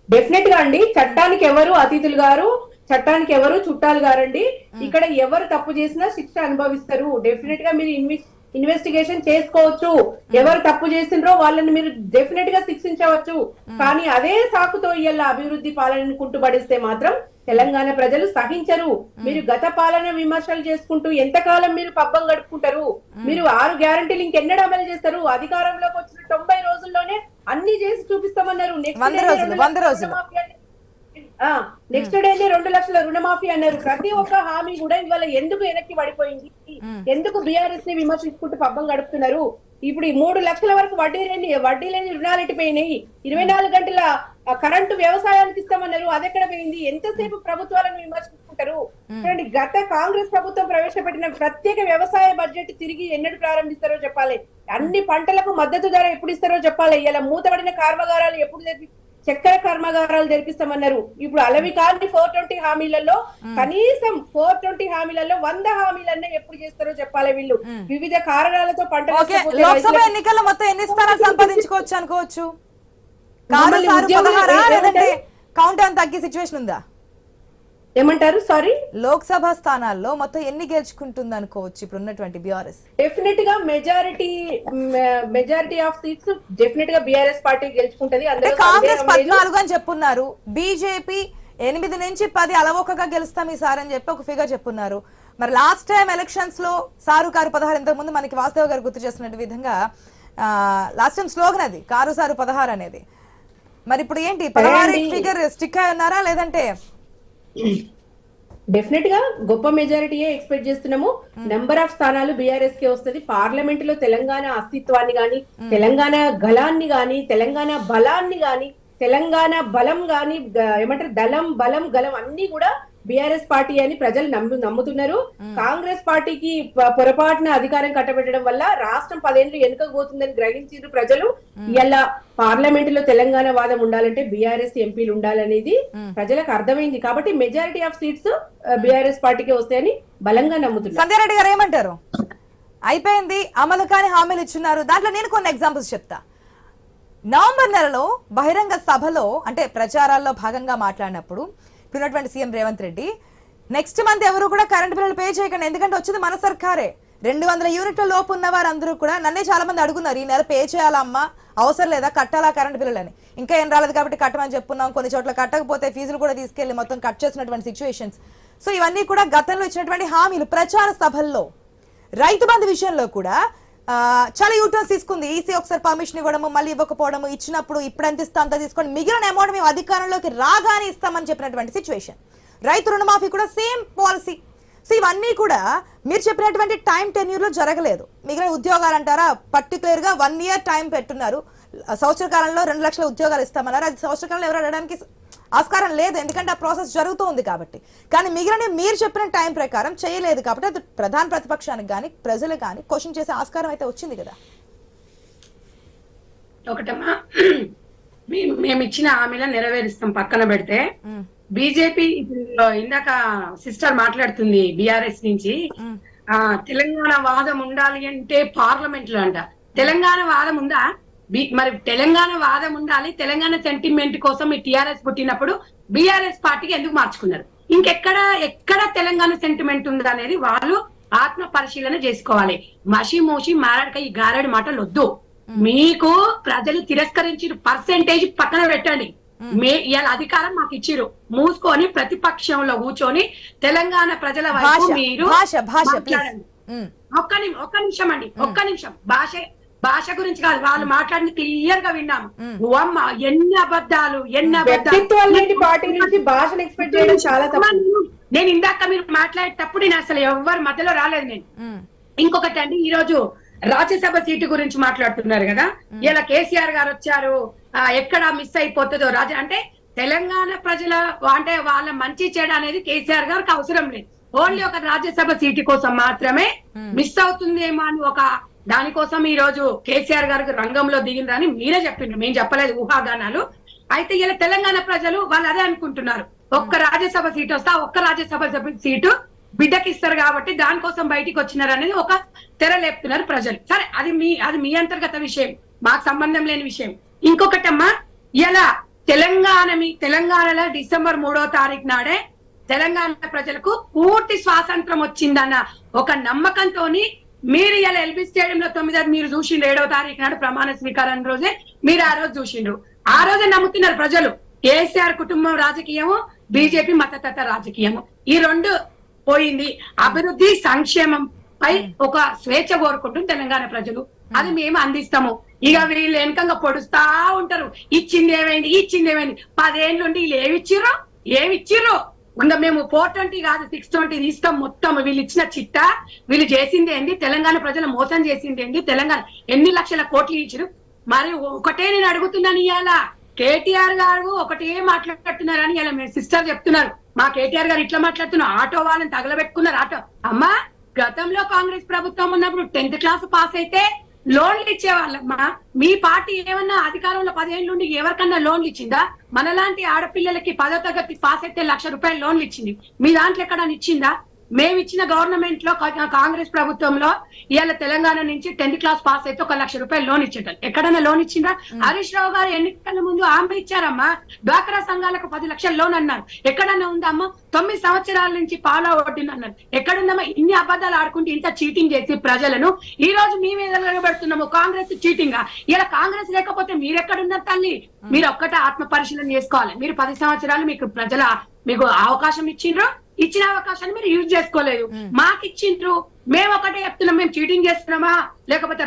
డెఫినెట్ గా అండి, చట్టానికి ఎవరు అతిథులు గారు, చట్టానికి ఎవరు చుట్టాలు గారండి. ఇక్కడ ఎవరు తప్పు చేసినా శిక్ష అనుభవిస్తారు. డెఫినెట్ గా మీరు ఇన్వెస్టిగేషన్ చేసుకోవచ్చు. ఎవరు తప్పు చేసిండ్రో వాళ్ళని మీరు డెఫినెట్ గా శిక్షించవచ్చు. కానీ అదే సాకుతో ఇయ్యాల అభివృద్ధి పాలనను కుంటుపడిస్తే మాత్రం తెలంగాణ ప్రజలు సహించరు. మీరు గత పాలన విమర్శలు చేసుకుంటూ ఎంతకాలం మీరు పబ్బం గడుపుకుంటారు? మీరు 6 గ్యారంటీలు ఇంకెన్నడూ అమలు చేస్తారు? అధికారంలోకి వచ్చిన 90 రోజుల్లోనే అన్ని చేసి చూపిస్తామన్నారు. నెక్స్ట్ డేనే 2 లక్షల రుణమాఫీ అన్నారు. ప్రతి ఒక్క హామీ కూడా ఇవాళ ఎందుకు వెనక్కి పడిపోయింది? ఎందుకు బీఆర్ఎస్ ని విమర్శించుకుంటూ పబ్బం గడుపుతున్నారు? ఇప్పుడు ఈ 3 లక్షల వరకు వడ్డీ లేని రుణాలు ఎట్టిపోయినాయి. 24 గంటల కరెంటు వ్యవసాయానికి ఇస్తామన్నారు, అదెక్కడ పోయింది? ఎంతసేపు ప్రభుత్వాలను విమర్శించుకుంటారు? చూడండి, గత కాంగ్రెస్ ప్రభుత్వం ప్రవేశపెట్టిన ప్రత్యేక వ్యవసాయ బడ్జెట్ తిరిగి ఎన్నడు ప్రారంభిస్తారో చెప్పాలి. అన్ని పంటలకు మద్దతు ధర ఎప్పుడు ఇస్తారో చెప్పాలి. ఇలా మూతబడిన కర్మాగారాలు ఎప్పుడు చక్కెర కర్మాగారాలు తెరిపిస్తామన్నారు. ఇప్పుడు అలవి కాని 420 హామీలలో కనీసం 420 హామీలలో 100 హామీలన్నా ఎప్పుడు చేస్తారో చెప్పాలి. వీళ్ళు వివిధ కారణాలతో లోక్సభ ఎన్నికల్లో మొత్తం ఎన్ని స్థానాలు సంపాదించుకోవచ్చు అనుకోవచ్చు? కౌంట్ ఏమైనా తగ్గే సిచ్యువేషన్ ఉందా? ఏమంటారు? సారీ, లోక్సభ స్థానాల్లో మొత్తం ఎన్ని గెలుచుకుంటుంది అనుకోవచ్చు ఇప్పుడు ఉన్నటువంటి బీఆర్ఎస్? డెఫినెట్ గా మెజారిటీ ఆఫ్ సీట్స్ డెఫినెట్ గా బీఆర్ఎస్ పార్టీ గెలుచుకుంటది. కాంగ్రెస్ 14 అని చెప్పున్నారు, బీజేపీ 8 నుంచి 10 అలవోకగా గెలుస్తాం ఈసారి అని చెప్పి ఒక ఫిగర్ చెప్పున్నారు. మరి లాస్ట్ టైం ఎలక్షన్స్ లో సారు కారు 16, ఇంతకు ముందు మనకి వాస్తవ గారు గుర్తు చేస్తున్న విధంగా లాస్ట్ టైం స్లోగన్ అది కారు సారు 16 అనేది. మరి ఇప్పుడు ఏంటి 16 ఫిగర్ స్టిక్ అయి ఉన్నారా లేదంటే? డెఫినెట్ గా గొప్ప మెజారిటీయే ఎక్స్పెక్ట్ చేస్తున్నాము. నెంబర్ ఆఫ్ స్థానాలు బీఆర్ఎస్ కే వస్తుంది. పార్లమెంట్ లో తెలంగాణ అస్తిత్వాన్ని గాని, తెలంగాణ గలాన్ని గాని, తెలంగాణ బలాన్ని గాని, తెలంగాణ బలం గాని, ఏమంటారు దళం బలం గలం అన్ని కూడా బీఆర్ఎస్ పార్టీ అని ప్రజలు నమ్ముతున్నారు. కాంగ్రెస్ పార్టీకి పొరపాటున అధికారం కట్టబెట్టడం వల్ల రాష్ట్రం 10 ఏళ్ళు వెనుకకు పోతుందని గ్రహించారు ప్రజలు. ఇలా పార్లమెంట్ లో తెలంగాణ వాదం ఉండాలంటే బీఆర్ఎస్ ఎంపీలు ఉండాలనేది ప్రజలకు అర్థమైంది. కాబట్టి మెజారిటీ ఆఫ్ సీట్స్ బీఆర్ఎస్ పార్టీకి వస్తాయని బలంగా నమ్ముతున్నారు. సంధ్యారెడ్డి గారు ఏమంటారు? అయిపోయింది, అమలు కాని హామీలు ఇచ్చున్నారు. దాంట్లో నేను కొన్ని ఎగ్జాంపుల్స్ చెప్తా. నవంబర్ నెలలో బహిరంగ సభలో అంటే ప్రచారాల్లో భాగంగా మాట్లాడినప్పుడు ఇప్పుడున్నటువంటి CM Revanth Reddy next month ఎవరు కూడా కరెంట్ బిల్లులు పే చేయకండి, ఎందుకంటే వచ్చింది మన సర్కారే, 200 యూనిట్ల లోపు ఉన్న వారందరూ కూడా నన్నే చాలా మంది అడుగున్నారు, ఈ నెల పే చేయాలమ్మా, అవసరం లేదా, కట్టాలా కరెంట్ బిల్లులని. ఇంకా ఏం రాలేదు కాబట్టి కట్టమని చెప్పున్నాం. కొన్ని చోట్ల కట్టకపోతే ఫీజులు కూడా తీసుకెళ్లి మొత్తం కట్ చేసినటువంటి సిచ్యువేషన్స్. సో ఇవన్నీ కూడా గతంలో ఇచ్చినటువంటి హామీలు. ప్రచార సభల్లో రైతు బంధు విషయంలో కూడా చాలా యూటర్న్స్ తీసుకుంది. ఈసీ ఒకసారి పర్మిషన్ ఇవ్వడము, మళ్ళీ ఇవ్వకపోవడము, ఇచ్చినప్పుడు ఇప్పుడు ఎంత ఇస్తా అంత తీసుకోండి, మిగిలిన అమౌంట్ మేము అధికారంలోకి రాగానే ఇస్తామని చెప్పినటువంటి సిచ్యువేషన్. రైతు రుణమాఫీ కూడా సేమ్ పాలసీ. సో ఇవన్నీ కూడా మీరు చెప్పినటువంటి టైం టెన్యూర్లో జరగలేదు. మిగిలిన ఉద్యోగాలు అంటారా, పర్టికులర్ గా 1 year టైం పెట్టున్నారు. సంవత్సర కాలంలో 2 లక్షల ఉద్యోగాలు ఇస్తామన్నారు. అది సంవత్సర కాలంలో ఎవరు అడగడానికి ఆస్కారం లేదు, ఎందుకంటే ఆ ప్రాసెస్ జరుగుతూ ఉంది కాబట్టి. కానీ మిగిలిన మీరు చెప్పిన టైం ప్రకారం చేయలేదు కాబట్టి అది ప్రధాన ప్రతిపక్షానికి కానీ ప్రజలకు కానీ క్వశ్చన్ చేసే ఆస్కారం అయితే వచ్చింది కదా. ఒకటమ్మా, మేము ఇచ్చిన హామీలను నెరవేరుస్తాం పక్కన పెడితే, బీజేపీ ఇందాక సిస్టర్ మాట్లాడుతుంది బీఆర్ఎస్ నుంచి, తెలంగాణ వాదం ఉండాలి అంటే పార్లమెంట్ లో అంట. తెలంగాణ వాదం ఉందా? మరి తెలంగాణ వాదం ఉండాలి, తెలంగాణ సెంటిమెంట్ కోసం ఈ టిఆర్ఎస్ పుట్టినప్పుడు బీఆర్ఎస్ పార్టీకి ఎందుకు మార్చుకున్నారు? ఎక్కడ తెలంగాణ సెంటిమెంట్ ఉందా అనేది వాళ్ళు ఆత్మ పరిశీలన చేసుకోవాలి. మషి మోసి మారాడక ఈ గారడి మాటలు వద్దు. మీకు ప్రజలు తిరస్కరించిన పర్సెంటేజ్ పక్కన పెట్టండి. ఇవాళ అధికారం మాకు ఇచ్చిరు, మూసుకొని ప్రతిపక్షంలో కూర్చొని తెలంగాణ ప్రజల వైపు మీరు మాట్లాడండి. ఒక్క నిమిషం అండి, ఒక్క నిమిషం. భాష గురించి కాదు, వాళ్ళు మాట్లాడింది క్లియర్ గా విన్నాము. అమ్మ ఎన్ని అబద్ధాలు, నేను ఇందాక మీరు మాట్లాడేటప్పుడు నేను అసలు ఎవరి మధ్యలో రాలేదు నేను. ఇంకొకటి అండి, ఈ రోజు రాజ్యసభ సీటు గురించి మాట్లాడుతున్నారు కదా. ఇలా కేసీఆర్ గారు వచ్చారు, ఎక్కడ మిస్ అయిపోతుందో రాజా అంటే తెలంగాణ ప్రజల అంటే వాళ్ళ మంచి చెడు అనేది కేసీఆర్ గారికి అవసరం లేదు. ఓన్లీ ఒక రాజ్యసభ సీటు కోసం మాత్రమే మిస్ అవుతుందేమో అని ఒక దానికోసం ఈ రోజు కేసీఆర్ గారికి రంగంలో దిగిందని మీరే చెప్పిండ్రు, మేము చెప్పలేదు, ఊహాగానాలు. అయితే ఇలా తెలంగాణ ప్రజలు వాళ్ళు అదే అనుకుంటున్నారు, ఒక్క రాజ్యసభ సీటు వస్తే ఒక్క రాజ్యసభ సీటు బిడ్డకి ఇస్తారు కాబట్టి దానికోసం బయటికి వచ్చినారు అనేది ఒక తెర లేపుతున్నారు ప్రజలు. సరే, అది మీ అంతర్గత విషయం, మాకు సంబంధం లేని విషయం. ఇంకొకటమ్మా, ఇలా తెలంగాణలో డిసెంబర్ 3వ తారీఖు నాడే తెలంగాణ ప్రజలకు పూర్తి స్వాతంత్రం వచ్చిందన్న ఒక నమ్మకంతోని మీరు ఇలా ఎల్బీ స్టేడియంలో 9 మీరు చూసిండ్రు. 7వ తారీఖు నాడు ప్రమాణ స్వీకారం రోజే మీరు ఆ రోజు చూసిండ్రు. ఆ రోజే నమ్ముతున్నారు ప్రజలు. కేసీఆర్ కుటుంబం రాజకీయము, బీజేపీ మతతత్వ రాజకీయము, ఈ రెండు పోయింది. అభివృద్ధి సంక్షేమం పై ఒక స్వేచ్ఛ కోరుకుంటుంది తెలంగాణ ప్రజలు. అది మేము అందిస్తాము. ఇక వీళ్ళు వెనకంగా పొడుస్తా ఉంటారు, ఇచ్చింది ఏమైంది 10 ఏళ్ళ నుండి వీళ్ళు ఏమిచ్చిర్రో ఇంకా మేము 420 కాదు 620 తీస్తాం మొత్తం. వీళ్ళు ఇచ్చిన చిట్టా, వీళ్ళు చేసింది ఏంది, తెలంగాణ ప్రజలు మోసం చేసింది ఏంది, తెలంగాణ ఎన్ని లక్షల కోట్లు ఇచ్చారు. మరి ఒకటే నేను అడుగుతున్నాను, ఇవాళ కేటీఆర్ గారు ఒకటే మాట్లాడుతున్నారని ఇలా మీ సిస్టర్ చెప్తున్నారు. మా కేటీఆర్ గారు ఇట్లా మాట్లాడుతున్నారు, ఆటో వాళ్ళని తగలబెట్టుకున్నారు. ఆటో అమ్మా, గతంలో కాంగ్రెస్ ప్రభుత్వం ఉన్నప్పుడు 10th క్లాస్ పాస్ అయితే లోన్లు ఇచ్చేవాళ్ళమ్మా. మీ పార్టీ ఏమన్నా అధికారంలో 10 ఏళ్ళ నుండి ఎవరికన్నా లోన్లు ఇచ్చిందా? మనలాంటి ఆడపిల్లలకి 10వ తరగతి పాస్ అయితే 1 లక్ష రూపాయలు లోన్లు ఇచ్చింది. మీ దాంట్లో ఎక్కడన్నా ఇచ్చిందా? మేము ఇచ్చిన గవర్నమెంట్ లో కాంగ్రెస్ ప్రభుత్వంలో ఇవాళ తెలంగాణ నుంచి 10th క్లాస్ పాస్ అయితే 1 లక్ష రూపాయలు లోన్ ఇచ్చేటారు. ఎక్కడన్నా లోన్ ఇచ్చిందా? హరీష్ రావు గారు ఎన్నికల ముందు హామీ ఇచ్చారమ్మా, డ్వాక్రా సంఘాలకు 10 లక్షల లోన్ అన్నారు. ఎక్కడన్నా ఉందా అమ్మా? 9 సంవత్సరాల నుంచి పాలా ఒడ్డిన అన్నారు. ఎక్కడుందమ్మా? ఇన్ని అబద్ధాలు ఆడుకుంటూ ఇంత చీటింగ్ చేసి ప్రజలను ఈ రోజు మీ మీద నిలబెడుతున్నాము. కాంగ్రెస్ చీటింగ్. ఇలా కాంగ్రెస్ లేకపోతే మీరెక్కడున్నారు తల్లి? మీరు ఒక్కటే ఆత్మ పరిశీలన చేసుకోవాలి. మీరు 10 సంవత్సరాలు మీకు అవకాశం ఇచ్చిన అవకాశాన్ని మీరు యూజ్ చేసుకోలేదు. మాకు ఇచ్చిండ్రు, మేము ఒకటే చెప్తున్నాం, మేము చీటింగ్ చేస్తున్నామా లేకపోతే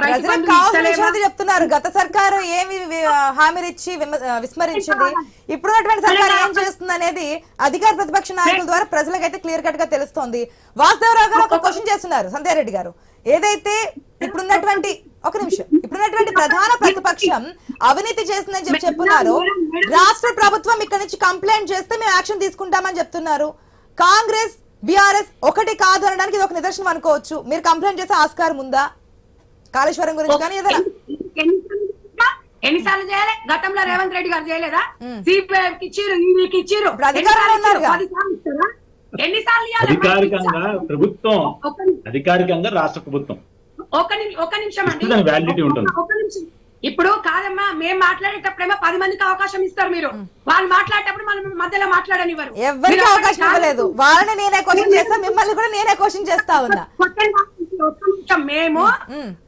చెప్తున్నారు. గత సర్కారు ఏమి హామీలు ఇచ్చి విస్మరించింది, ఇప్పుడున్నటువంటి సర్కారు ఏం చేస్తుంది అనేది అధికార ప్రతిపక్ష నాయకుల ద్వారా ప్రజలకైతే క్లియర్ కట్ గా తెలుస్తోంది. వాసుదేవరావు గారు ఒక క్వశ్చన్ చేస్తున్నారు, సంధ్యారెడ్డి గారు. ఏదైతే ఇప్పుడున్నటువంటి ప్రధాన ప్రతిపక్షం అవినీతి చేస్తుందని చెప్తున్నారు, రాష్ట్ర ప్రభుత్వం ఇక్కడ నుంచి కంప్లైంట్ చేస్తే మేము యాక్షన్ తీసుకుంటామని చెప్తున్నారు. కాంగ్రెస్ బీఆర్ఎస్ ఒకటి కాదు అనడానికి ఇది ఒక నిదర్శనం అనుకోవచ్చు. మీరు కంప్లైంట్ చేసే ఆస్కారం ఉందా కాళేశ్వరం గురించి కానీ ఏదైనా? ఎన్నిసార్లు చేయాలి? గతంలో రేవంత్ రెడ్డి గారు చేయలేదా? సిపిఐకి ఇచ్చిరు, ఈవీకి ఇచ్చిరు, అధికారికంగా ప్రభుత్వం, అధికారికంగా రాష్ట్ర ప్రభుత్వం. ఒక నిమిషం అండి, ఇప్పుడు కాదమ్మా, మేము మాట్లాడేటప్పుడేమో 10 మందికి అవకాశం ఇస్తారు. మీరు వాళ్ళు మాట్లాడేటప్పుడు మనం మధ్యలో మాట్లాడనివ్వరు. ఎవరికి అవకాశం ఇవ్వలేదు. వాళ్ళని నేనే క్వశ్చన్ చేస్తా, మిమ్మల్ని కూడా నేనే క్వశ్చన్ చేస్తా ఉన్నా. ఒక్క నిమిషం, మేము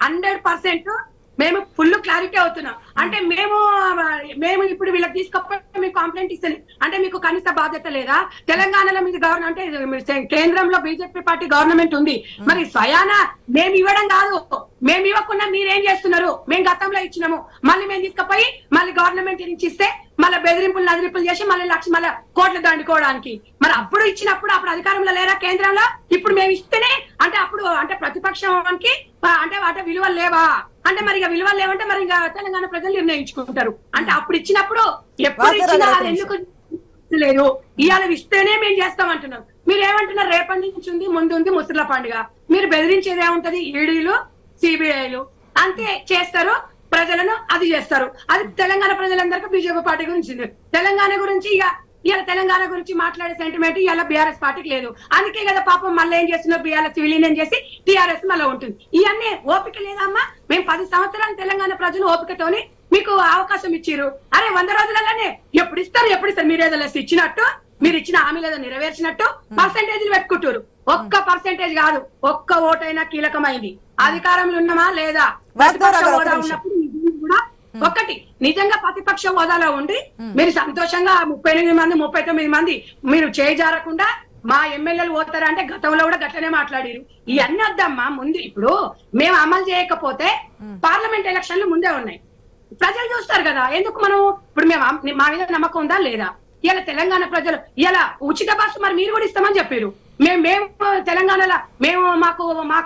100% మేము ఫుల్ క్లారిటీ అవుతున్నాం. అంటే మేము ఇప్పుడు వీళ్ళకి తీసుకపోయి మీకు కంప్లైంట్ ఇస్తాను అంటే మీకు కనీస బాధ్యత లేదా? తెలంగాణలో మీద గవర్నమెంట్ అంటే కేంద్రంలో బీజేపీ పార్టీ గవర్నమెంట్ ఉంది, మరి స్వయాన మేము ఇవ్వడం కాదు, మేము ఇవ్వకుండా మీరేం చేస్తున్నారు? మేము గతంలో ఇచ్చినాము, మళ్ళీ మేము తీసుకుపోయి మళ్ళీ గవర్నమెంట్ నుంచి ఇస్తే మళ్ళీ బెదిరింపులు నదిరింపులు చేసి మళ్ళీ మళ్ళీ కోట్లు దండుకోవడానికి. మరి అప్పుడు ఇచ్చినప్పుడు అప్పుడు అధికారంలో లేరా కేంద్రంలో? ఇప్పుడు మేము ఇస్తేనే అంటే అప్పుడు అంటే ప్రతిపక్షానికి అంటే విలువలు లేవా అంటే మరి విలువలు లేవంటే మరి తెలంగాణ ప్రజలు నిర్ణయించుకుంటారు. అంటే అప్పుడు ఇచ్చినప్పుడు ఎప్పుడు ఇచ్చినా అది ఎందుకు లేదు? ఇవాళ ఇస్తేనే మేము చేస్తాం అంటున్నారు. మీరు ఏమంటున్నారు? రేపటి నుంచి ఉంది, ముందు ఉంది ముసల పండుగ. మీరు బెదిరించేది ఏముంటది? ఈడీలు సిబిఐలు అంతే చేస్తారు, ప్రజలను అది చేస్తారు. అది తెలంగాణ ప్రజలందరికీ బీజేపీ పార్టీ గురించి తెలంగాణ గురించి ఇవాళ తెలంగాణ గురించి మాట్లాడే సెంటిమెంట్ ఇవాళ బీఆర్ఎస్ పార్టీకి లేదు. అందుకే కదా పాపం మళ్ళీ ఏం చేస్తున్నారు, బీఆర్ఎస్ విలీనం చేసి టీఆర్ఎస్ మళ్ళీ ఉంటుంది. ఇవన్నీ ఓపిక లేదమ్మా. మేము 10 సంవత్సరాలు తెలంగాణ ప్రజలు ఓపికతోని మీకు అవకాశం ఇచ్చిర్రు. అరే 100 రోజులలోనే ఎప్పుడు ఇస్తారు? మీరు ఏదో ఇచ్చినట్టు, మీరు ఇచ్చిన హామీలు ఏదో నెరవేర్చినట్టు పర్సెంటేజ్లు పెట్టుకుంటారు. ఒక్క పర్సెంటేజ్ కాదు, ఒక్క ఓటైనా కీలకమైంది. అధికారంలో ఉన్నామా లేదా? ప్రతిపక్ష హోదా ఉన్నప్పుడు కూడా ఒకటి నిజంగా ప్రతిపక్ష హోదాలో ఉండి మీరు సంతోషంగా 38 మంది 39 మంది మీరు చేజారకుండా మా ఎమ్మెల్యేలు పోతారా అంటే గతంలో కూడా గట్లనే మాట్లాడారు. ఇవన్నీ వద్దమ్మా. ముందు ఇప్పుడు మేము అమలు చేయకపోతే పార్లమెంట్ ఎలక్షన్లు ముందే ఉన్నాయి, ప్రజలు చూస్తారు కదా. ఎందుకు మనం ఇప్పుడు మా మీద నమ్మకం ఉందా లేదా? ఇలా తెలంగాణ ప్రజలు ఇలా ఉచిత బస్సు మరి మీరు కూడా ఇస్తామని చెప్పారు. మేము తెలంగాణలో మాకు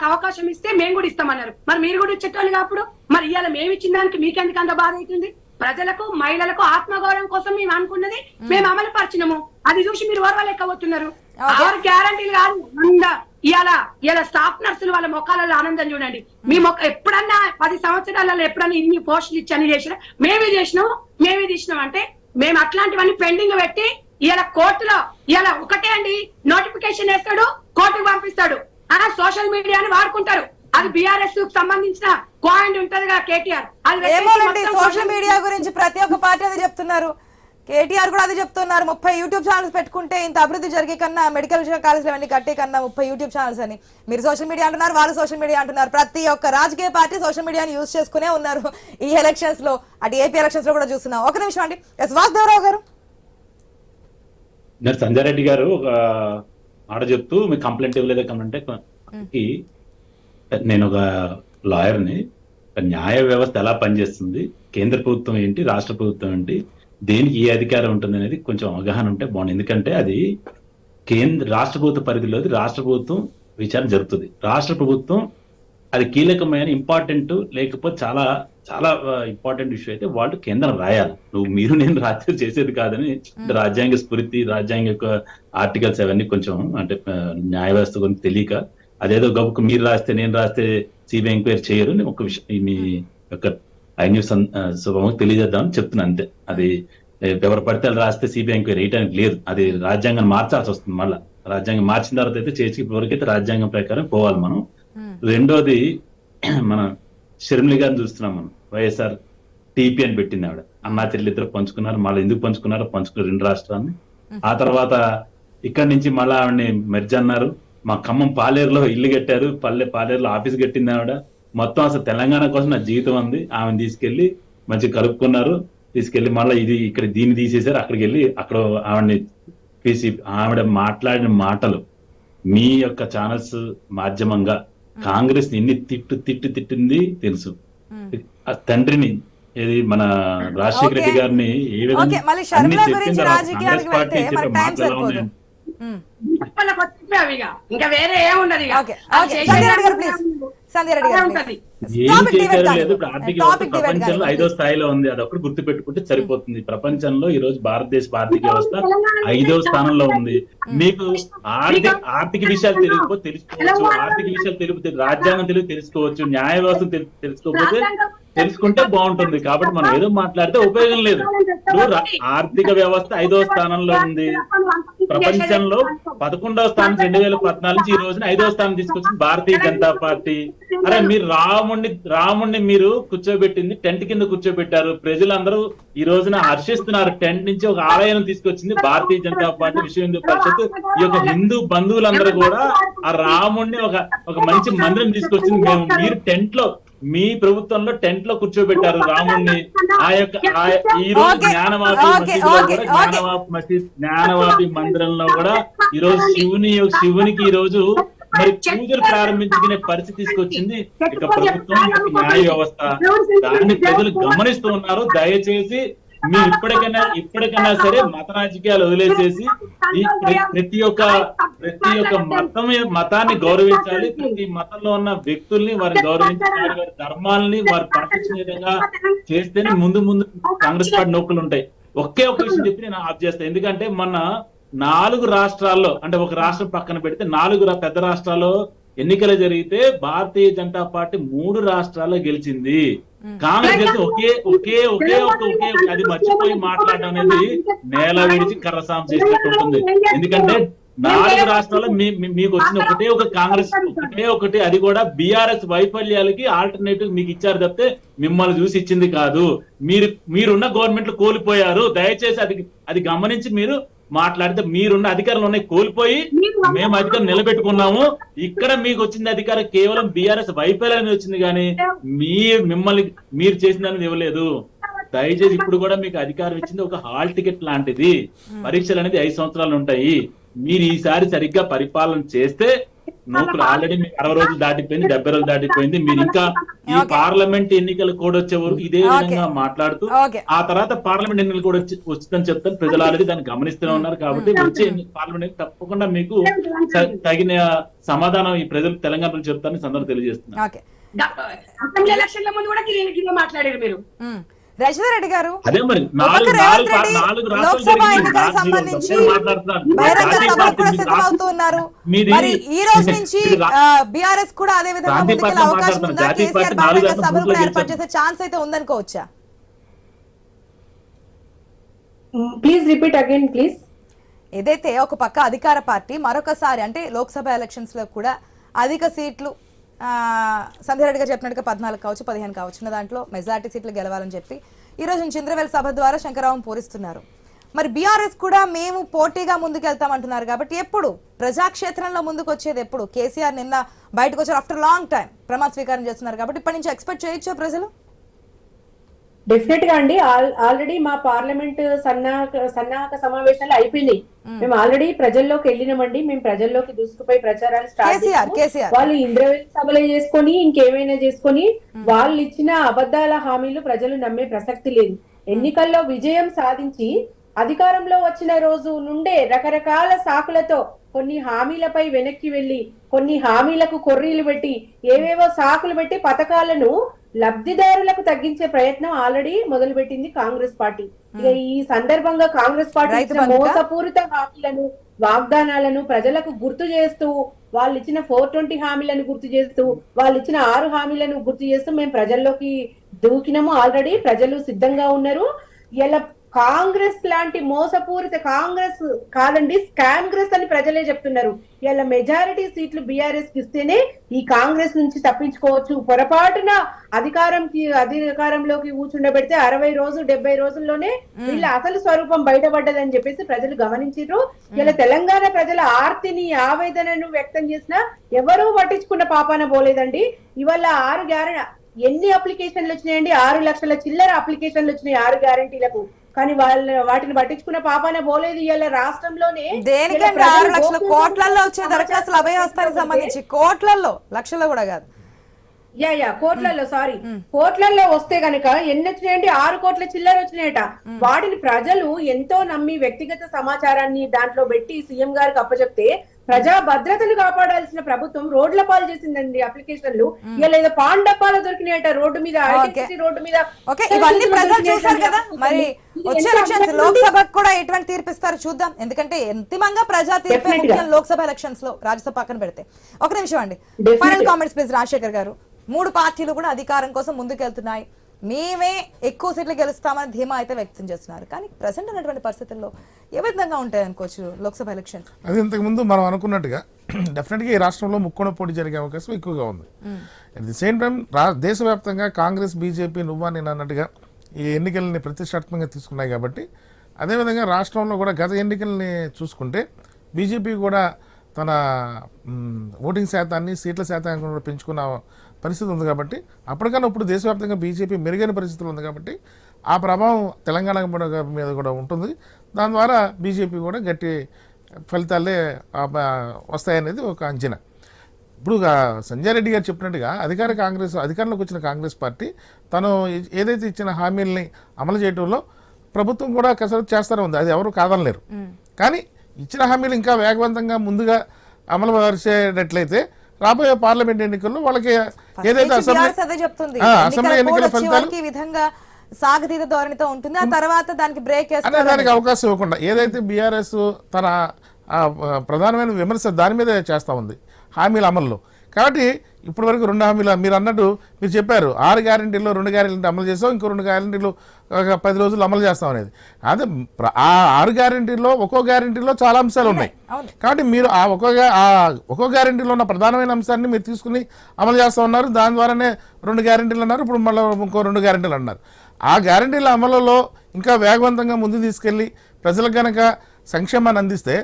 అవకాశం ఇస్తే మేము కూడా ఇస్తామన్నారు. మరి మీరు కూడా ఇచ్చేటోళ్ళు కాప్పుడు మరి ఇవాళ మేము ఇచ్చిన దానికి మీకెందుకు అంత బాధ అవుతుంది? ప్రజలకు మహిళలకు ఆత్మగౌరవం కోసం మేము అనుకున్నది మేము అమలు పరిచినాము. అది చూసి మీరు ఓర్వలేకపోతున్నారు. ఆరు గ్యారంటీలు కాదు, ఇవాళ స్టాఫ్ నర్సులు వాళ్ళ మొక్కలలో ఆనందం చూడండి. మీ ఎప్పుడన్నా 10 సంవత్సరాలలో ఎప్పుడన్నా ఇన్ని పోస్టులు ఇచ్చి అన్ని చేసినా మేమే తీసినాం అంటే మేము అట్లాంటివన్నీ పెండింగ్ పెట్టి ఇవాళ కోర్టులో ఇవాళ ఒకటే అండి నోటిఫికేషన్ వేస్తాడు, కోర్టుకు పంపిస్తాడు. సోషల్ మీడియాని వాడుకుంటారు. అది బీఆర్ఎస్ సంబంధించిన కాయిన్ ఉంటదిగా కేటీఆర్. ఏమోనండి, సోషల్ మీడియా గురించి ప్రతి ఒక్క పార్టీ అది చెప్తున్నారు. కేటీఆర్ కూడా అది చెప్తున్నారు. 30 యూట్యూబ్ ఛానల్స్ పెట్టుకుంటే ఇంత అభివృద్ధి జరిగే కన్నా మెడికల్ కాలేజ్ అవన్నీ కట్టే కన్నా 30 యూట్యూబ్ ఛానల్స్ అని మీరు సోషల్ మీడియా అంటున్నారు, వాళ్ళు సోషల్ మీడియా అంటున్నారు. ప్రతి ఒక్క రాజకీయ పార్టీ సోషల్ మీడియాని యూజ్ చేసుకునే ఉన్నారు. ఈ ఎలక్షన్స్ లో అటు ఏపీ ఎలక్షన్స్ లో కూడా చూస్తున్నాం. ఒక నిమిషం అండి, ఎస్ వాసుదేవరావు గారు. సంజయ్ రెడ్డి గారు ఒక మాట చెప్తూ మీకు కంప్లైంట్ ఇవ్వలేదా కంప్లైంట్ నేను ఒక లాయర్ని, న్యాయ వ్యవస్థ ఎలా పనిచేస్తుంది, కేంద్ర ప్రభుత్వం ఏంటి, రాష్ట్ర ప్రభుత్వం ఏంటి, దేనికి ఏ అధికారం ఉంటుంది అనేది కొంచెం అవగాహన ఉంటే బాగుంది. ఎందుకంటే అది రాష్ట్ర ప్రభుత్వ పరిధిలోది, రాష్ట్ర ప్రభుత్వం విచారణ జరుగుతుంది. రాష్ట్ర ప్రభుత్వం అది కీలకమైన ఇంపార్టెంట్ లేకపోతే చాలా చాలా ఇంపార్టెంట్ ఇష్యూ అయితే వాళ్ళు కేంద్రం రాయాలి. మీరు నేను రాత్రి చేసేది కాదని రాజ్యాంగ స్ఫూర్తి, రాజ్యాంగ యొక్క ఆర్టికల్స్ అవన్నీ కొంచెం అంటే న్యాయ వ్యవస్థ గురించి తెలియక అదేదో గబుకు మీరు రాస్తే నేను రాస్తే సిబిఐ ఎంక్వైరీ చేయరు. నేను ఒక విషయం మీ యొక్క ఐన్యూస్ శుభముకు తెలియజేద్దామని చెప్తున్నాను అంతే. అది ఎవరు పడితే రాస్తే సిబిఐ ఎంక్వైరీ వేయడానికి లేదు. అది రాజ్యాంగాన్ని మార్చాల్సి వస్తుంది. మళ్ళీ రాజ్యాంగం మార్చిన తర్వాత అయితే చేసి ఇప్పటివరకైతే రాజ్యాంగం ప్రకారం పోవాలి మనం. రెండోది మన షర్మిలి గారిని చూస్తున్నాం మనం. వైఎస్ఆర్ టీపీ అని పెట్టింది ఆవిడ. అన్నా చెల్లి ఇద్దరు పంచుకున్నారు. మళ్ళీ ఎందుకు పంచుకున్నారు 2 రాష్ట్రాలని. ఆ తర్వాత ఇక్కడి నుంచి మళ్ళీ ఆవిడని మెర్జ్ అన్నారు. మా ఖమ్మం పాలేరులో ఇల్లు కట్టారు, పాలేరులో ఆఫీస్ కట్టింది ఆవిడ. మొత్తం అసలు తెలంగాణ కోసం నా జీవితం ఉంది. ఆమెను తీసుకెళ్లి మంచిగా కలుపుకున్నారు. తీసుకెళ్లి మళ్ళీ ఇక్కడ దీన్ని తీసేశారు. అక్కడికి వెళ్ళి అక్కడ ఆవిడని తీసి ఆవిడ మాట్లాడిన మాటలు మీ యొక్క ఛానల్స్ మాధ్యమంగా కాంగ్రెస్ ఎన్ని తిట్టింది తెలుసు. ఆ తండ్రిని ఏది మన రాజశేఖర రెడ్డి గారిని ఏ విధంగా అన్ని చెప్పిన తర్వాత కాంగ్రెస్ పార్టీ చెప్పే మాటలు ఎలా ఉన్నాయి. ఇంకా వేరే ఏముండదు. ఏం చేశారు లేదు. ఇప్పుడు ఆర్థిక వ్యవస్థ ప్రపంచంలో 5వ స్థాయిలో ఉంది. అది ఒకటి గుర్తు పెట్టుకుంటే సరిపోతుంది. ప్రపంచంలో ఈ రోజు భారతదేశ ఆర్థిక వ్యవస్థ 5వ స్థానంలో ఉంది. మీకు ఆర్థిక విషయాలు తెలియకపోతే తెలుసుకోవచ్చు, ఆర్థిక విషయాలు తెలియకపోతే రాజ్యాంగం తెలుసుకోవచ్చు, న్యాయ వ్యవస్థ తెలుసుకోకపోతే తెలుసుకుంటే బాగుంటుంది. కాబట్టి మనం ఏదో మాట్లాడితే ఉపయోగం లేదు. ఇప్పుడు ఆర్థిక వ్యవస్థ 5వ స్థానంలో ఉంది. ప్రపంచంలో 11వ స్థానం 2014 నుంచి ఈ రోజున 5వ స్థానం తీసుకొచ్చింది భారతీయ జనతా పార్టీ. అరే మీరు రాముణ్ణి మీరు కూర్చోబెట్టింది టెంట్ కింద కూర్చోబెట్టారు. ప్రజలందరూ ఈ రోజున హర్షిస్తున్నారు. టెంట్ నుంచి ఒక ఆలయం తీసుకొచ్చింది భారతీయ జనతా పార్టీ, విశ్వ హిందూ పరిషత్. ఈ యొక్క హిందూ బంధువులందరూ కూడా ఆ రాముణ్ణి ఒక మంచి మందిరం తీసుకొచ్చింది మేము. మీరు టెంట్ లో, మీ ప్రభుత్వంలో టెంట్ లో కూర్చోబెట్టారు రాముణ్ణి. ఆ యొక్క ఈ రోజు జ్ఞానవాపి మందిరంలో కూడా ఈ రోజు శివునికి ఈ రోజు మరి పూజలు ప్రారంభించుకునే పరిస్థితి తీసుకొచ్చింది ఇక ప్రభుత్వం, న్యాయ వ్యవస్థ. దాన్ని ప్రజలు గమనిస్తూ ఉన్నారు. దయచేసి మీరు ఇప్పటికైనా సరే మత రాజకీయాలు వదిలేసేసి ప్రతి ఒక్క మతాన్ని గౌరవించాలి. ప్రతి మతంలో ఉన్న వ్యక్తుల్ని వారిని గౌరవించాలి. వారి ధర్మాలని వారు పాటించిన విధంగా చేస్తేనే ముందు కాంగ్రెస్ పార్టీ నౌకలు ఉంటాయి. ఒకే ఒక విషయం చెప్పి నేను ఆఫ్ చేస్తాను. ఎందుకంటే మొన్న 4 రాష్ట్రాల్లో, అంటే ఒక రాష్ట్రం పక్కన పెడితే 4 పెద్ద రాష్ట్రాల్లో ఎన్నికలు జరిగితే భారతీయ జనతా పార్టీ 3 రాష్ట్రాల్లో గెలిచింది. కాంగ్రెస్ గెలిచి ఒకే అది మర్చిపోయి మాట్లాడడం అనేది నేల విడిచి కర్రసాం చేసినట్టు ఉంటుంది. ఎందుకంటే 4 రాష్ట్రాల్లో మీకు వచ్చిన ఒక కాంగ్రెస్ ఒకటి, అది కూడా బీఆర్ఎస్ వైఫల్యాలకి ఆల్టర్నేటివ్ మీకు ఇచ్చారు తప్పితే మిమ్మల్ని చూసి ఇచ్చింది కాదు. మీరున్న గవర్నమెంట్ లో కోల్పోయారు. దయచేసి అది గమనించి మీరు మాట్లాడితే, మీరున్న అధికారులు ఉన్నాయి కోల్పోయి మేము అధికారం నిలబెట్టుకున్నాము. ఇక్కడ మీకు వచ్చింది అధికారం కేవలం బీఆర్ఎస్ వైఫల్యాన్ని వచ్చింది, కానీ మిమ్మల్ని మీరు చేసిన దాన్ని ఇవ్వలేదు. దయచేసి ఇప్పుడు కూడా మీకు అధికారం ఇచ్చింది ఒక హాల్ టికెట్ లాంటిది. పరీక్షలు అనేది 5 సంవత్సరాలు ఉంటాయి. మీరు ఈసారి సరిగ్గా పరిపాలన చేస్తే నౌకలు ఆల్రెడీ మీకు 60 రోజులు దాటిపోయింది, 70 రోజులు దాటిపోయింది. మీరు ఇంకా ఈ పార్లమెంట్ ఎన్నికలు కూడా వచ్చే వరకు ఇదే విధంగా మాట్లాడుతూ ఆ తర్వాత పార్లమెంట్ ఎన్నికలు కూడా వచ్చిందని చెప్తాను. ప్రజలు ఆల్రెడీ దాన్ని గమనిస్తూనే ఉన్నారు. కాబట్టి వచ్చే పార్లమెంట్ తప్పకుండా మీకు తగిన సమాధానం ఈ ప్రజలు తెలంగాణలో చెప్తారని సందర్భంగా తెలియజేస్తున్నారు. ఎలక్షన్ల ముందు కూడా మాట్లాడారు మీరు. రజనీ రెడ్డి గారు, అదే మరి లోక్సభ ఎన్నికలకు సంబంధించి బహిరంగ సభలు కూడా సిద్ధమవుతున్నారు. మరి ఈ రోజు నుంచి బీఆర్ఎస్ కూడా అదే విధంగా ముందుకెళ్లే అవకాశం ఉందా? కేసీఆర్ బహిరంగ సభలు కూడా ఏర్పాటు చేసే ఛాన్స్ అయితే ఉందనుకోవచ్చా? Please repeat again please. ఏదైతే ఒక పక్క అధికార పార్టీ మరొకసారి అంటే లోక్సభ ఎలక్షన్స్ లో కూడా అధిక సీట్లు సంధ్యారెడ్డి గారు చెప్పినట్టుగా 14 కావచ్చు 15 కావచ్చు దాంట్లో మెజార్టీ సీట్లు గెలవాలని చెప్పి ఈ రోజు చింద్రవేల్ సభ ద్వారా శంకరరావు పూరిస్తున్నారు. మరి బీఆర్ఎస్ కూడా మేము పోటీగా ముందుకెళ్తామంటున్నారు. కాబట్టి ఎప్పుడు ప్రజాక్షేత్రంలో ముందుకు వచ్చేది ఎప్పుడు? కేసీఆర్ నిన్న బయటకు వచ్చారు, ఆఫ్టర్ లాంగ్ టైం ప్రమాణ స్వీకారం చేస్తున్నారు. కాబట్టి ఇప్పటి నుంచి ఎక్స్పెక్ట్ చేయొచ్చా ప్రజలు? డెఫినెట్ గా అండి. ఆల్రెడీ మా పార్లమెంట్ సన్నాహక సమావేశాలు అయిపోయినాయి. మేము ఆల్రెడీ ప్రజల్లోకి వెళ్ళినామండి. మేము ప్రజల్లోకి దూసుకుపోయి ప్రచారాలు స్టార్ట్ చేసాం. వాళ్ళు ఇంద్రవేల్ సభలు చేసుకొని ఇంకేమైనా చేసుకొని వాళ్ళు ఇచ్చిన అబద్ధాల హామీలు ప్రజలు నమ్మే ప్రసక్తి లేదు. ఎన్నికల్లో విజయం సాధించి అధికారంలో వచ్చిన రోజు నుండే రకరకాల సాకులతో కొన్ని హామీలపై వెనక్కి వెళ్లి కొన్ని హామీలకు కొర్రీలు పెట్టి ఏవేవో సాకులు పెట్టి పథకాలను లబ్ధిదారులకు తగ్గించే ప్రయత్నం ఆల్రెడీ మొదలు పెట్టింది కాంగ్రెస్ పార్టీ. ఇక ఈ సందర్భంగా కాంగ్రెస్ పార్టీ ఇచ్చిన మోసపూరిత హామీలను వాగ్దానాలను ప్రజలకు గుర్తు చేస్తూ, వాళ్ళు ఇచ్చిన 420 హామీలను గుర్తు చేస్తూ, వాళ్ళు ఇచ్చిన 6 హామీలను గుర్తు చేస్తూ మేము ప్రజల్లోకి దూకినాము. ఆల్రెడీ ప్రజలు సిద్ధంగా ఉన్నారు. ఇలా కాంగ్రెస్ లాంటి మోసపూరిత కాంగ్రెస్ కాదండి, స్కామ్గ్రెస్ అని ప్రజలే చెప్తున్నారు. ఇలా మెజారిటీ సీట్లు బీఆర్ఎస్ కి ఇస్తేనే ఈ కాంగ్రెస్ నుంచి తప్పించుకోవచ్చు. పొరపాటున అధికారంలోకి కూర్చుండబెడితే 60 రోజులు 70 రోజుల్లోనే వీళ్ళ అసలు స్వరూపం బయటపడ్డదని చెప్పేసి ప్రజలు గమనించారు. ఇలా తెలంగాణ ప్రజల ఆర్తిని ఆవేదనను వ్యక్తం చేసినా ఎవరూ పట్టించుకున్న పాపాన పోలేదండి. ఇవాళ 6 ఎన్ని అప్లికేషన్లు వచ్చినాయండి? 6 లక్షల చిల్లర అప్లికేషన్లు వచ్చినాయి 6 గ్యారంటీలకు. కానీ వాటిని పట్టించుకున్న పాపాన పోలేదు. ఇవాళ రాష్ట్రంలోనే దేనికంటే 6 లక్షల కోట్లలో వచ్చే దరఖాస్తులు అభయహస్తానికి సంబంధించి కోట్లలో, లక్షల్లో కూడా కాదు, కోట్లలో కోట్లలో వస్తే గనక ఎన్ని వచ్చినాయండి? 6 కోట్ల చిల్లర వచ్చినాయట. వాటిని ప్రజలు ఎంతో నమ్మి వ్యక్తిగత సమాచారాన్ని దాంట్లో పెట్టి సీఎం గారికి అప్పచెప్తే ప్రజా భద్రతను కాపాడాల్సిన ప్రభుత్వం రోడ్ల పాలు చేసిందండి అప్లికేషన్లు. ఇలా ఏదో పాన్ డబ్బాలు దొరికినాయట రోడ్డు మీద, రోడ్డు మీద. ఇవన్నీ ప్రజలు చూసారు కదా. మరి వచ్చే ఎలక్షన్స్ లోక్సభకు కూడా ఎటువంటి తీర్పిస్తారు చూద్దాం. ఎందుకంటే అంతిమంగా ప్రజా తీర్పే ముఖ్యం లోక్సభ ఎలక్షన్స్ లో, రాజ్యసభ పక్కన పెడితే. ఒక నిమిషం అండి, ఫైనల్ కామెంట్స్ ప్లీజ్. రాజశేఖర్ గారు, 3 పార్టీలు కూడా అధికారం కోసం ముందుకెళ్తున్నాయి. మేమే ఎక్కువ సీట్లు గెలుస్తామని ధీమా అయితే వ్యక్తం చేస్తున్నారు. కానీ ప్రజెంట్ ఉన్నటువంటి పరిస్థితుల్లో ఏ విధంగా ఉంటాయి అనుకోవచ్చు లోక్సభ ఎలక్షన్? అది ఇంతకుముందు మనం అనుకున్నట్టుగా డెఫినెట్గా ఈ రాష్ట్రంలో ముక్కోణ పోటీ జరిగే అవకాశం ఎక్కువగా ఉంది. అట్ ది సేమ్ టైం దేశవ్యాప్తంగా కాంగ్రెస్, బీజేపీ నువ్వా నేను అన్నట్టుగా ఈ ఎన్నికల్ని ప్రతిష్టాత్మకంగా తీసుకున్నాయి కాబట్టి, అదేవిధంగా రాష్ట్రంలో కూడా గత ఎన్నికల్ని చూసుకుంటే బీజేపీ కూడా తన ఓటింగ్ శాతాన్ని, సీట్ల శాతాన్ని కూడా పెంచుకున్న పరిస్థితి ఉంది కాబట్టి, అప్పటికన్నా ఇప్పుడు దేశవ్యాప్తంగా బీజేపీ మెరుగైన పరిస్థితులు ఉంది కాబట్టి ఆ ప్రభావం తెలంగాణ మీద కూడా ఉంటుంది. దాని ద్వారా బీజేపీ కూడా గట్టి ఫలితాలే వస్తాయనేది ఒక అంచనా. ఇప్పుడు సంజయ్ రెడ్డి గారు చెప్పినట్టుగా అధికారంలోకి వచ్చిన కాంగ్రెస్ పార్టీ తను ఏదైతే ఇచ్చిన హామీల్ని అమలు చేయడంలో ప్రభుత్వం కూడా కసరత్తు చేస్తూనే ఉంది, అది ఎవరు కాదనలేరు. కానీ ఇచ్చిన హామీలు ఇంకా వేగవంతంగా ముందుగా అమలు పరిచేటట్లయితే రాబోయే పార్లమెంట్ ఎన్నికల్లో వాళ్ళకి ఏదైతే అసెంబ్లీ ఎన్నికల ఫలితాలు సాగతీత ధోరణితో ఉంటుంది, ఆ తర్వాత దానికి బ్రేక్ దానికి అవకాశం ఇవ్వకుండా ఏదైతే బీఆర్ఎస్ తన ప్రధానమైన విమర్శ దాని మీద చేస్తూ ఉంది హామీల అమల్లో. కాబట్టి ఇప్పటి వరకు 2 హామీలు మీరు అన్నట్టు మీరు చెప్పారు, 6 గ్యారెంటీల్లో 2 గ్యారెంటీలు అమలు చేస్తాం, ఇంకో 2 గ్యారెంటీలు 10 రోజులు అమలు చేస్తాం అనేది. అదే ఆ 6 గ్యారెంటీల్లో ఒక్కో గ్యారెంటీలో చాలా అంశాలు ఉన్నాయి. కాబట్టి మీరు ఒక్కో గ్యారెంటీలో ఉన్న ప్రధానమైన అంశాన్ని మీరు తీసుకుని అమలు చేస్తూ ఉన్నారు. దాని ద్వారానే 2 గ్యారెంటీలు అన్నారు, ఇప్పుడు మళ్ళీ ఇంకో 2 గ్యారెంటీలు అన్నారు. ఆ గ్యారెంటీల అమలులో ఇంకా వేగవంతంగా ముందు తీసుకెళ్లి ప్రజలకు గనక సంక్షేమాన్ని అందిస్తే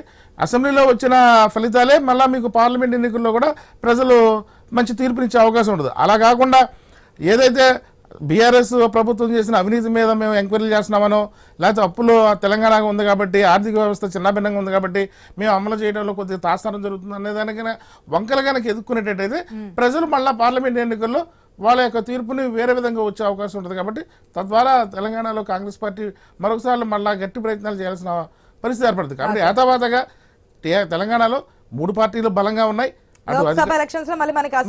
అసెంబ్లీలో వచ్చిన ఫలితాలే మళ్ళీ మీకు పార్లమెంట్ ఎన్నికల్లో కూడా ప్రజలు మంచి తీర్పునిచ్చే అవకాశం ఉంటుంది. అలా కాకుండా ఏదైతే బీఆర్ఎస్ ప్రభుత్వం చేసిన అవినీతి మీద మేము ఎంక్వైరీలు చేస్తున్నామనో, లేకపోతే అప్పులు తెలంగాణ ఉంది కాబట్టి ఆర్థిక వ్యవస్థ చిన్నభిన్నంగా ఉంది కాబట్టి మేము అమలు చేయడంలో కొద్దిగా తాత్సారం జరుగుతుంది అనే దానికైనా వంకలు కనుక ఎదుర్కొనేటట్టయితే ప్రజలు మళ్ళీ పార్లమెంట్ ఎన్నికల్లో వాళ్ళ యొక్క తీర్పుని వేరే విధంగా వచ్చే అవకాశం ఉంటుంది. కాబట్టి తద్వారా తెలంగాణలో కాంగ్రెస్ పార్టీ మరొకసారి మళ్ళీ గట్టి ప్రయత్నాలు చేయాల్సిన పరిస్థితి ఏర్పడుతుంది. కాబట్టి ఏతావాతగా తెలంగాణలో 3 పార్టీలు బలంగా ఉన్నాయి.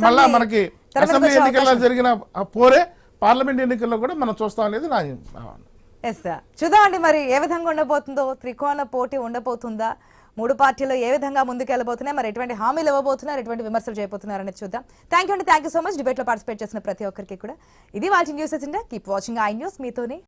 మళ్ళా మనకి అసెంబ్లీ ఎన్నికల్లో జరిగిన పోరే పార్లమెంట్ ఎన్నికల్లో కూడా మనం చూస్తాం అనేది నా చూద్దామండి. మరి ఏ విధంగా ఉండబోతుందో, త్రికోణ పోటీ ఉండబోతుందా, 3 పార్టీలు ఏ విధంగా ముందుకెళ్ళబోతున్నాయి, మరి ఎటువంటి హామీలు ఇవ్వబోతున్నారు, ఎటువంటి విమర్శలు చేయబోతున్నారు అనేది చూద్దాం. Thank you so much debate లో పార్టిసిపేట్ చేసిన ప్రతి ఒక్కరికి కూడా. ఇది watching news agenda. Keep watching I news. మీతోనే